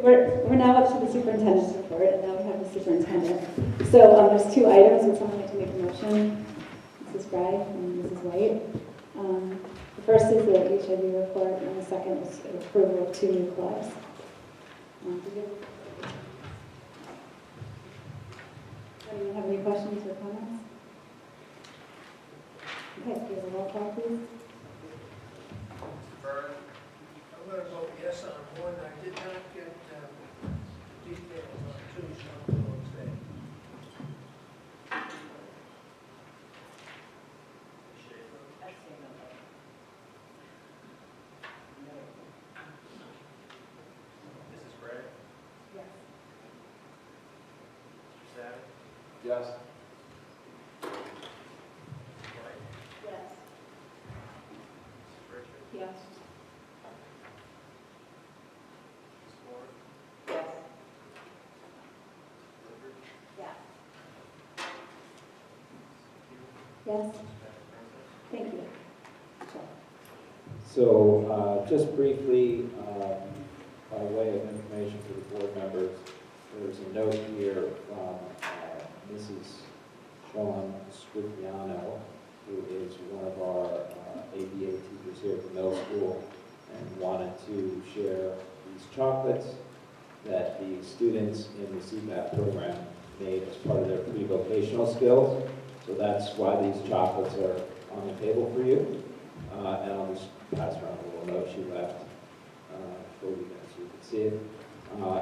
We're now up to the superintendent's report, and now we have the superintendent. So there's two items. Would someone like to make a motion? Mrs. Bragg and Mrs. White. The first is the HIV report, and the second is the approval of 2 new clubs. Anyone have any questions or comments? Okay, give a roll call, please. Byrne, I'm going to vote yes on one. I did not get details on two, so I'm going to abstain. Mrs. Gray? Yes. Mr. Savage? Yes. White? Yes. Mrs. Richards? Yes. Ms. Ward? Yes. Clifford? Yes. Yes, Madam President? thank you. So just briefly, by way of information for the board members, there's a note here from Mrs. Sean Scriviano, who is one of our ABA teachers here at the middle school, and wanted to share these chocolates that the students in the CBAP program made as part of their pre-vocational skills. So that's why these chocolates are on the table for you. And I'll just pass around a little note she left for you guys so you can see it.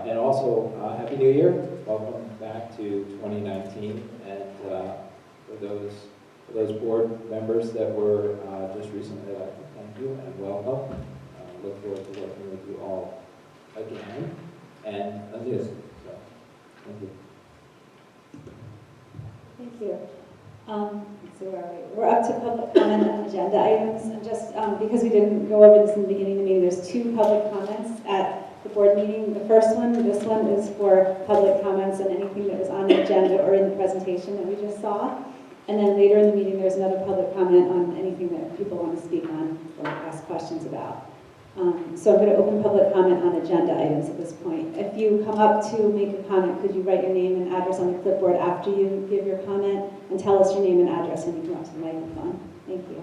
And also, Happy New Year. Welcome back to 2019. And for those board members that were just recently elected, thank you and welcome. Look forward to working with you all again and anew. So, thank you. Thank you. So where are we? We're up to public comment on agenda items. And just because we didn't go over this in the beginning of the meeting, there's 2 public comments at the board meeting. The first one, this one is for public comments on anything that was on the agenda or in the presentation that we just saw. And then later in the meeting, there's another public comment on anything that people want to speak on or ask questions about. So I'm going to open public comment on agenda items at this point. If you come up to make a comment, could you write your name and address on the clipboard after you give your comment, and tell us your name and address when you come up to the microphone. Thank you.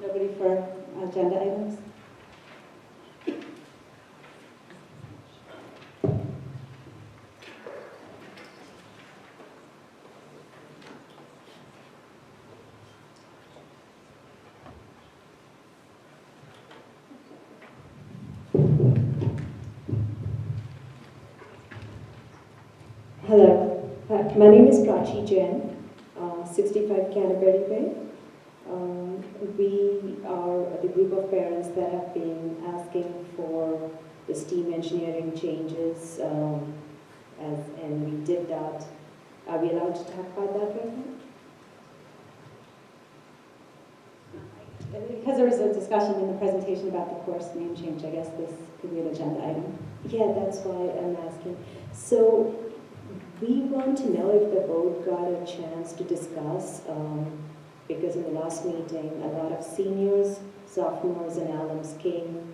Nobody for agenda items? Hello, my name is Prachi Jain, 65 Canterbury Way. We are the group of parents that have been asking for the STEAM engineering changes, and we did that. Are we allowed to talk about that right now? Because there was a discussion in the presentation about the course name change, I guess this could be an agenda item. Yeah, that's why I'm asking. So we want to know if the board got a chance to discuss, because in the last meeting, a lot of seniors, sophomores, and alums came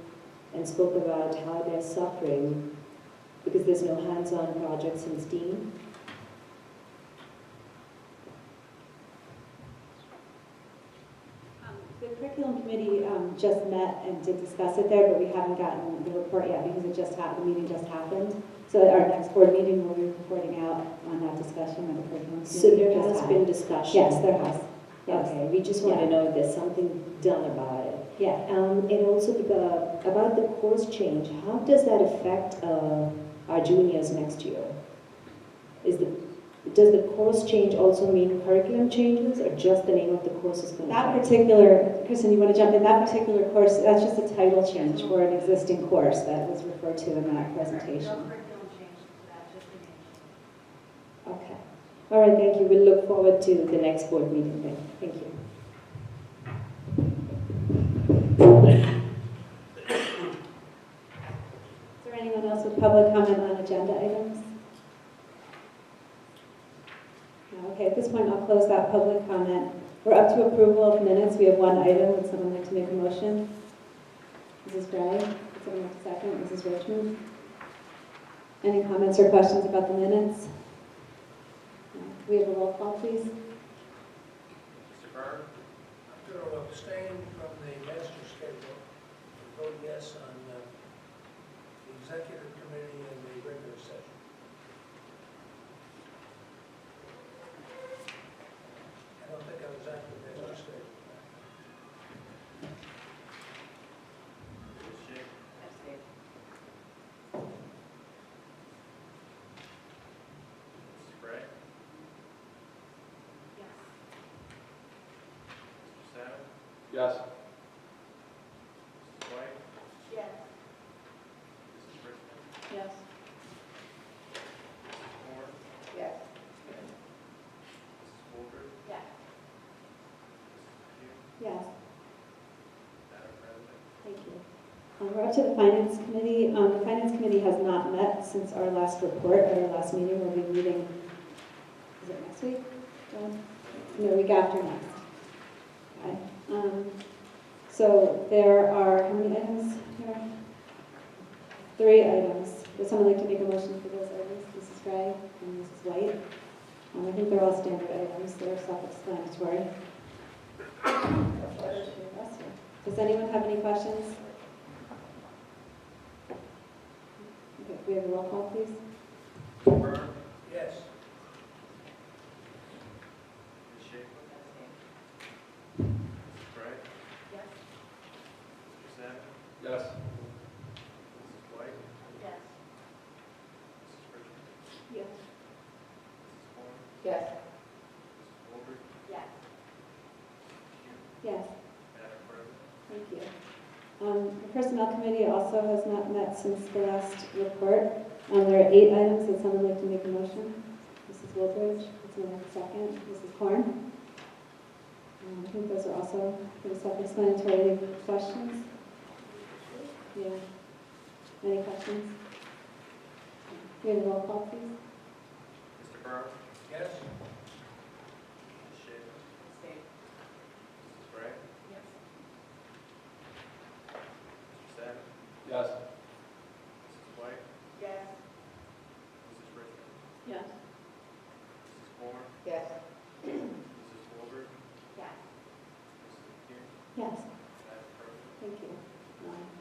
and spoke about how they're suffering because there's no hands-on projects in STEAM. The curriculum committee just met and did discuss it there, but we haven't gotten the report yet because the meeting just happened. So at our next board meeting, we'll be reporting out on that discussion with the curriculum committee. So there just has had. been discussion? Yes, there has. Yes. Okay, we just want to Yeah. know if there's something done about it. Yeah. And also about the course change, how does that affect our juniors next year? Does the course change also mean curriculum changes, or just the name of the course is going to That change? particular, Kristen, you want to jump in? That particular course, that's just a title change for an existing course that was referred to in that presentation. No curriculum change to that, just the name. Okay. All right, thank you. We'll look forward to the next board meeting then. Thank you. Is there anyone else with public comment on agenda items? No, okay, at this point, I'll close that public comment. We're up to approval of minutes. We have one item. Would someone like to make a motion? Mrs. Gray? Would someone like to second? Mrs. Richmond? Any comments or questions about the minutes? No. Can we have a roll call, please? Mr. Byrne? I'm going to abstain from the master schedule and vote yes on the executive committee and the regular session. I don't think I was at the master schedule. Mrs. Gray? Yes. Mr. Savage? Yes. Mrs. White? Yes. Mrs. Richmond? Yes. Mrs. Moore? Yes. Mrs. Woolford? Yes. Mrs. Pugh? Yes. Madam President? Thank you. We're up to the Finance Committee. The Finance Committee has not met since our last report, at our last meeting. We'll be meeting, is it next week? No, week after next. Okay. So there are, how many items here? 3 items. Would someone like to make a motion for those items? Mrs. Gray and Mrs. White? I think they're all standard items. They're self-explanatory. Does anyone have any questions? Okay, can we have a roll call, please? Mr. Byrne? Yes. Ms. Schaefer? Mrs. Gray? Yes. Mr. Savage? Yes. Mrs. White? Yes. Mrs. Richmond? Yes. Mrs. Moore? Yes. Mrs. Woolford? Yes. Pugh? Yes. Madam President? Thank you. The Personnel Committee also has not met since the last report. There are 8 items. Would someone like to make a motion? Mrs. Woolbridge, would someone like a second? Mrs. Korn? I think those are also pretty self-explanatory. Any questions? Yeah. Any questions? Can we have a roll call, please? Mr. Byrne? Yes. Ms. Schaefer? Yes. Yes. Thank you.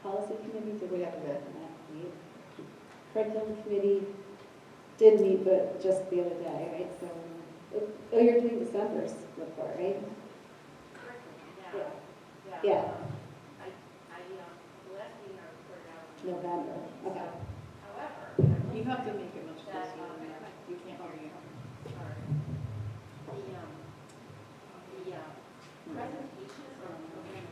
Policy committee, did we have met. meet? Curriculum committee did meet, but just the other day, right? So, oh, you're doing December's report, right? Yeah. Yeah. The last meeting I reported out. November, okay. However. You have to make it much That, closer than that. You can't hear you. Sorry. The presentation or program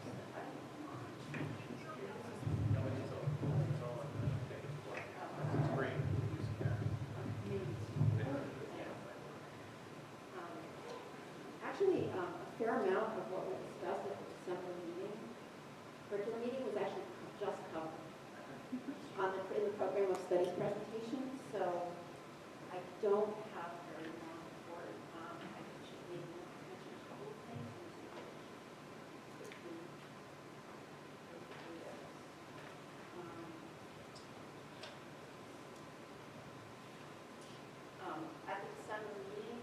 actually, a fair amount of what we discussed at the December meeting, curriculum meeting, was actually just covered in the program of studies presentation. So I don't have a very long report. I should maybe mention a couple of things. At the December meeting,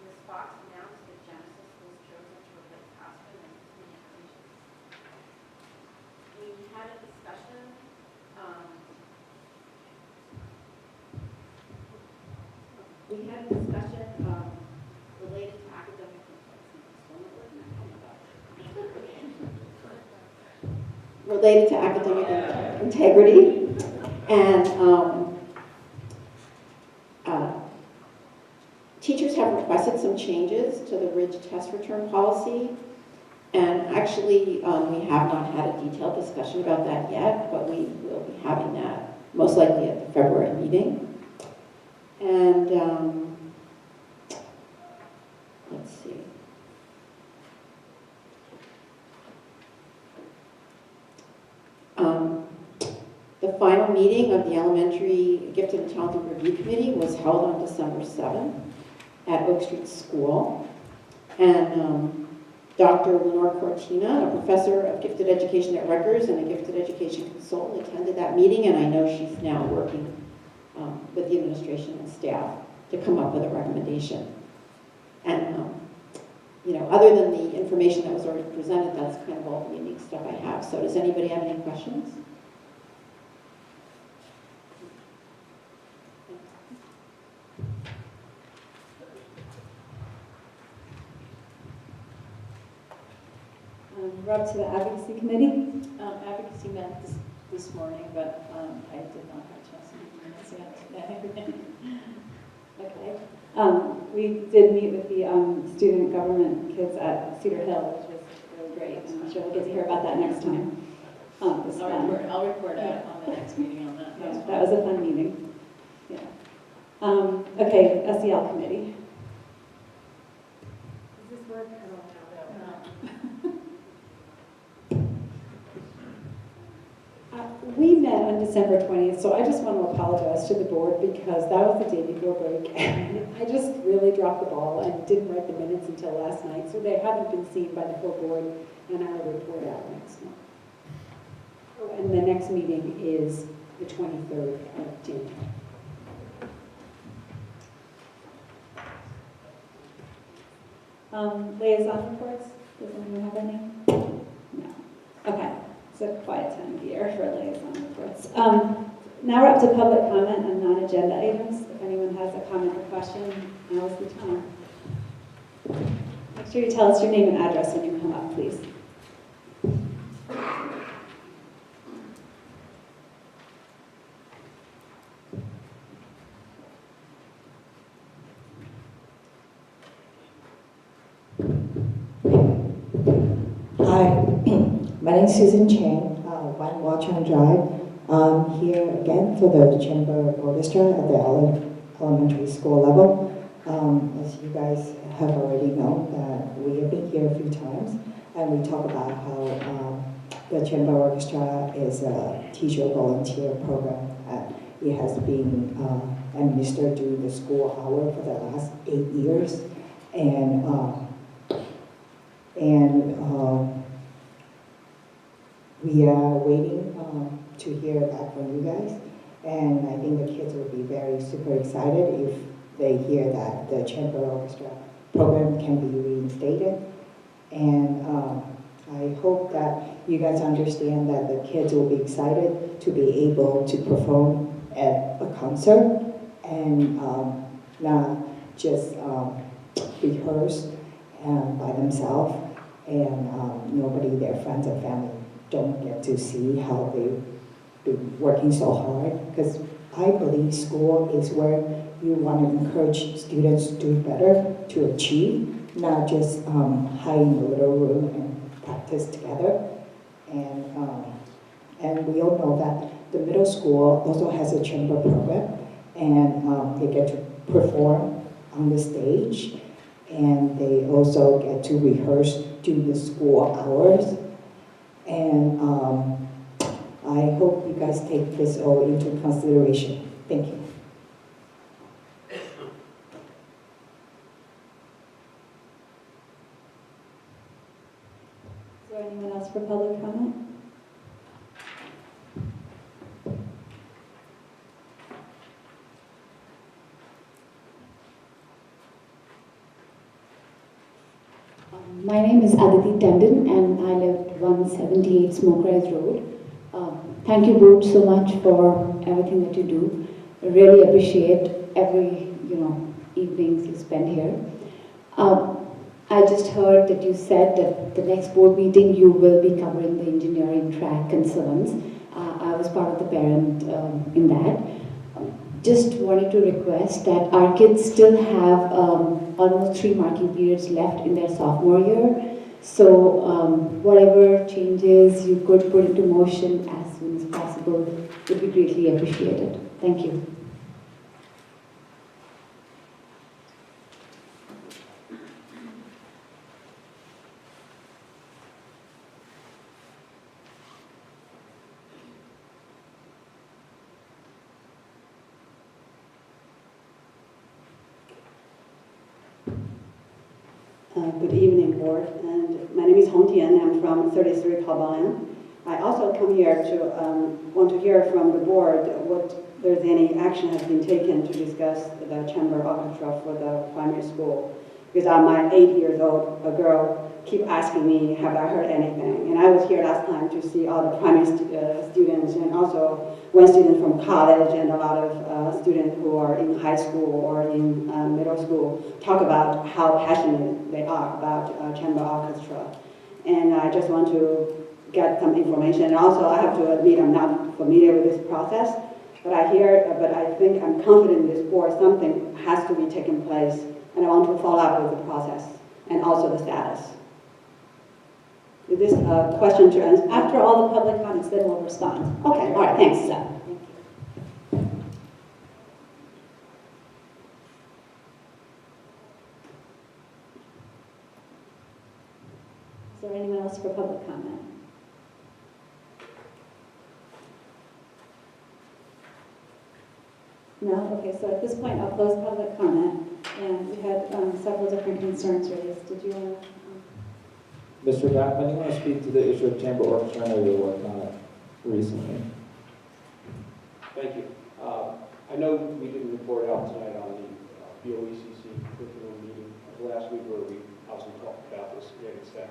Ms. Fox announced that Genesis was chosen to replace Aspen as its new operations. We had a discussion. Related to academic integrity, and teachers have requested some changes to the Ridge test return policy. And actually, we have not had a detailed discussion about that yet, but we will be having that most likely at the February meeting. And let's see. The final meeting of the Elementary Gifted and Talented Review Committee was held on December 7th at Oak Street School. And Dr. Lenore Cortina, a professor of gifted education at Rutgers and a gifted education consultant, attended that meeting, and I know she's now working with the administration and staff to come up with a recommendation. And, other than the information that was already presented, that's kind of all the unique stuff I have. So does anybody have any questions? We're up to the advocacy committee. Advocacy met this morning, but I did not have a chance to do minutes yet. Okay. We did meet with the student government kids at Cedar Hill, which was really great. And I'm sure we'll get to hear about that next time. I'll report out on the next meeting on that. Yeah, that was a fun meeting. Yeah. Okay, SEL committee. Does this work? I don't know. We met on December 20th, so I just want to apologize to the board because that was the day before break. And I just really dropped the ball and didn't write the minutes until last night, so they haven't been seen by the full board, and I will report out next month. Oh, and the next meeting is the 23rd of January. Liaison reports, does anyone have any? No. Okay. It's a quiet time of year for liaison reports. Now we're up to public comment on non-agenda items. If anyone has a comment or question, now is the time. Make sure you tell us your name and address when you come up, please. Hi, my name is Susan Chang, 1 Watchung Drive. I'm here again for the Chamber Orchestra at the elementary school level. As you guys have already known, that we have been here a few times, and we talk about how the Chamber Orchestra is a teacher volunteer program. It has been administered during the school hour for the last 8 years, and we are waiting to hear back from you guys, and I think the kids will be very super excited if they hear that the chamber orchestra program can be reinstated. And I hope that you guys understand that the kids will be excited to be able to perform at a concert and not just rehearse by themselves, and nobody, their friends and family, don't get to see how they've been working so hard. Because I believe school is where you want to encourage students to do better, to achieve, not just hide in a little room and practice together. And we all know that the middle school also has a chamber program, and they get to perform on the stage, and they also get to rehearse during the school hours. And I hope you guys take this all into consideration. Thank you. Is there anyone else for public comment? My name is Aditi Tandon and I live at 178 Smoke Rise Road. Thank you both so much for everything that you do. I really appreciate every evenings you spend here. I just heard that you said that the next board meeting you will be covering the engineering track concerns. I was part of the parent in that. Just wanted to request that our kids still have almost 3 marking periods left in their sophomore year. So whatever changes you could put into motion as soon as possible would be greatly appreciated. Thank you. Good evening, board. And my name is Hong Tian. I'm from 33 Paoban. I also come here to want to hear from the board what there's any action has been taken to discuss the chamber orchestra for the primary school. Because my 8 years old girl keep asking me, have I heard anything? And I was here last time to see all the primary students, and also one student from college, and a lot of students who are in high school or in middle school talk about how passionate they are about chamber orchestra. And I just want to get some information. And also, I have to admit I'm not familiar with this process, but I think I'm confident in this board something has to be taken place, and I want to follow up with the process and also the status. Is this a question to answer? After all the public comments, then we'll respond. Okay, all right, thanks. Yeah. Is there anyone else for public comment? No? Okay, so at this point, I'll close public comment. And we had several different concerns raised. Did you want to? Mr. Backman, you want to speak to the issue of chamber orchestra? I know you're working on it recently. Thank you. I know we didn't report out tonight on the BOECC curriculum meeting of last week where we obviously talked about this in extent.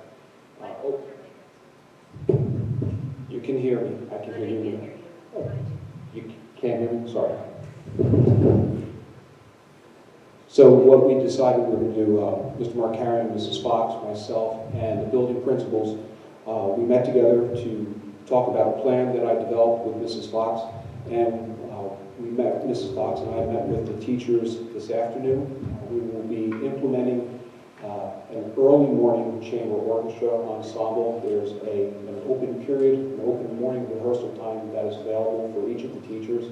You can hear me. I can hear you. Oh, you can't hear me? Sorry. So what we decided we were going to do, Mr. Markarian, Mrs. Fox, myself, and the building principals, we met together to talk about a plan that I developed with Mrs. Fox, and we met, Mrs. Fox and I met with the teachers this afternoon. We will be implementing an early morning chamber orchestra ensemble. There's an open period, an open morning rehearsal time that is available for each of the teachers.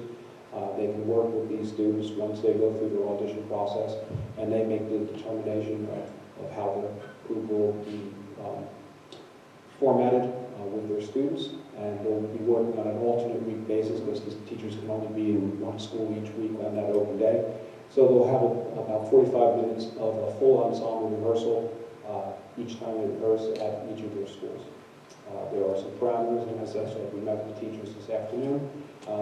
They can work with these students once they go through their audition process, and they make the determination of how the group will be formatted with their students. And they'll be working on an alternate week basis because the teachers can only be in one school each week on that open day. So they'll have about 45 minutes of a full ensemble rehearsal each time they rehearse at each of their schools. There are some parameters, and as I said, we met with the teachers this afternoon,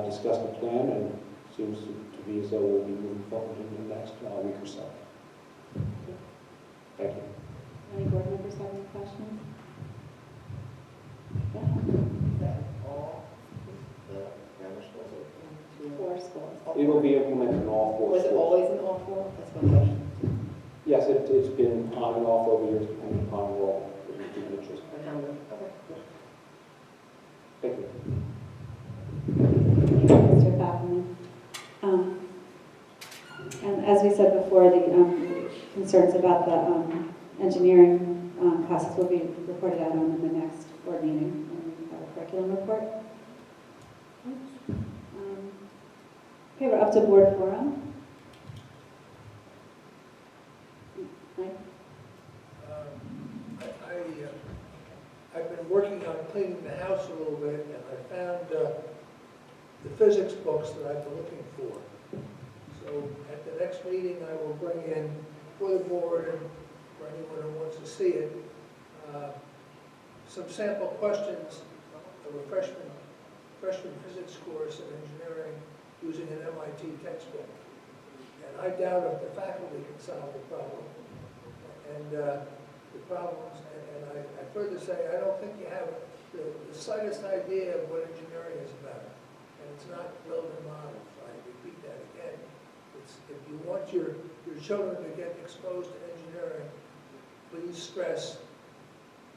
discussed the plan, and seems to be as though we'll be moving forward in the next week or so. Thank you. Any board members have any questions? Yeah. Is that all the grammar schools or? Four schools. It will be implemented in all four Was it schools. always in all four? That's my question. Yes, it's been on and off over years, depending upon role that we do interest. And how many? Okay. Thank you. Mr. Fafferman. And as we said before, the concerns about the engineering classes will be reported out on in the next board meeting when we have a curriculum report. Okay, we're up to board forum. Mike? I've been working on cleaning the house a little bit, and I found the physics books that I've been looking for. So at the next meeting, I will bring in for the board and for anyone who wants to see it, some sample questions of a freshman physics course in engineering using an MIT textbook. And I doubt if the faculty can solve the problem. And the problems, and I further say, I don't think you have the slightest idea of what engineering is about. And it's not building models. I repeat that again. It's, if you want your children to get exposed to engineering, please stress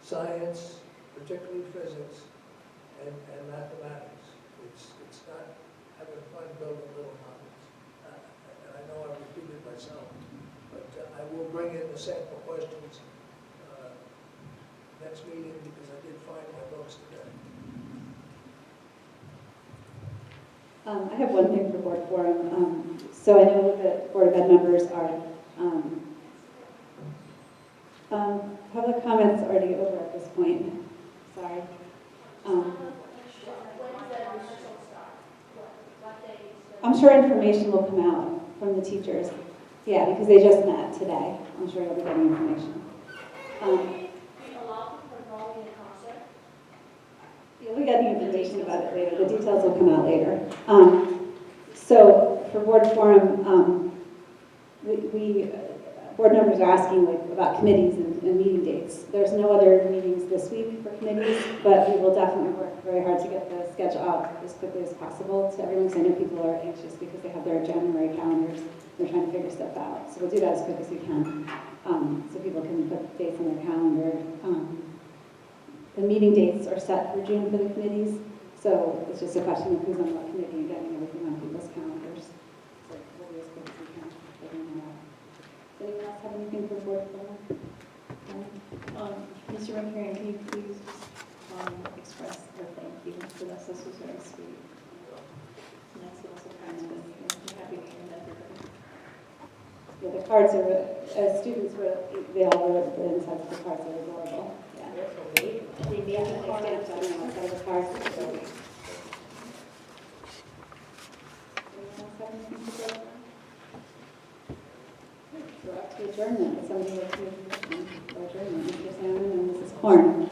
science, particularly physics, and mathematics. It's not having fun building little models. And I know I've repeated myself, but I will bring in the sample questions next meeting because I did find my books today. I have one thing for board forum. So I know that Board of Ed members are, public comments already over at this point. Sorry. I'm sure information will come out from the teachers. Yeah, because they just met today. I'm sure you'll be getting information. You'll be getting information about it later. The details will come out later. So for board forum, board members are asking about committees and meeting dates. There's no other meetings this week for committees, but we will definitely work very hard to get the schedule out as quickly as possible to everyone, because I know people are anxious because they have their January calendars. They're trying to figure stuff out. So we'll do that as quick as we can, so people can put dates on their calendar. The meeting dates are set for June for the committees, so it's just a question of who's on what committee and getting everything on people's calendars. So we'll do as quick as we can figuring that out. Does anyone else have anything for the board forum? Mr. McCarran, can you please express our thank you to us? This was very sweet. Nice little surprise for me. I'm happy to hear that. Yeah, the cards are, as students were, they all wrote the insides of the cards are adorable. Yeah. They made the cards on the outside of the cards. Anyone else have anything to say? We're up to adjournment. Somebody will do adjournment. Mr. Salmon and Mrs. Horn.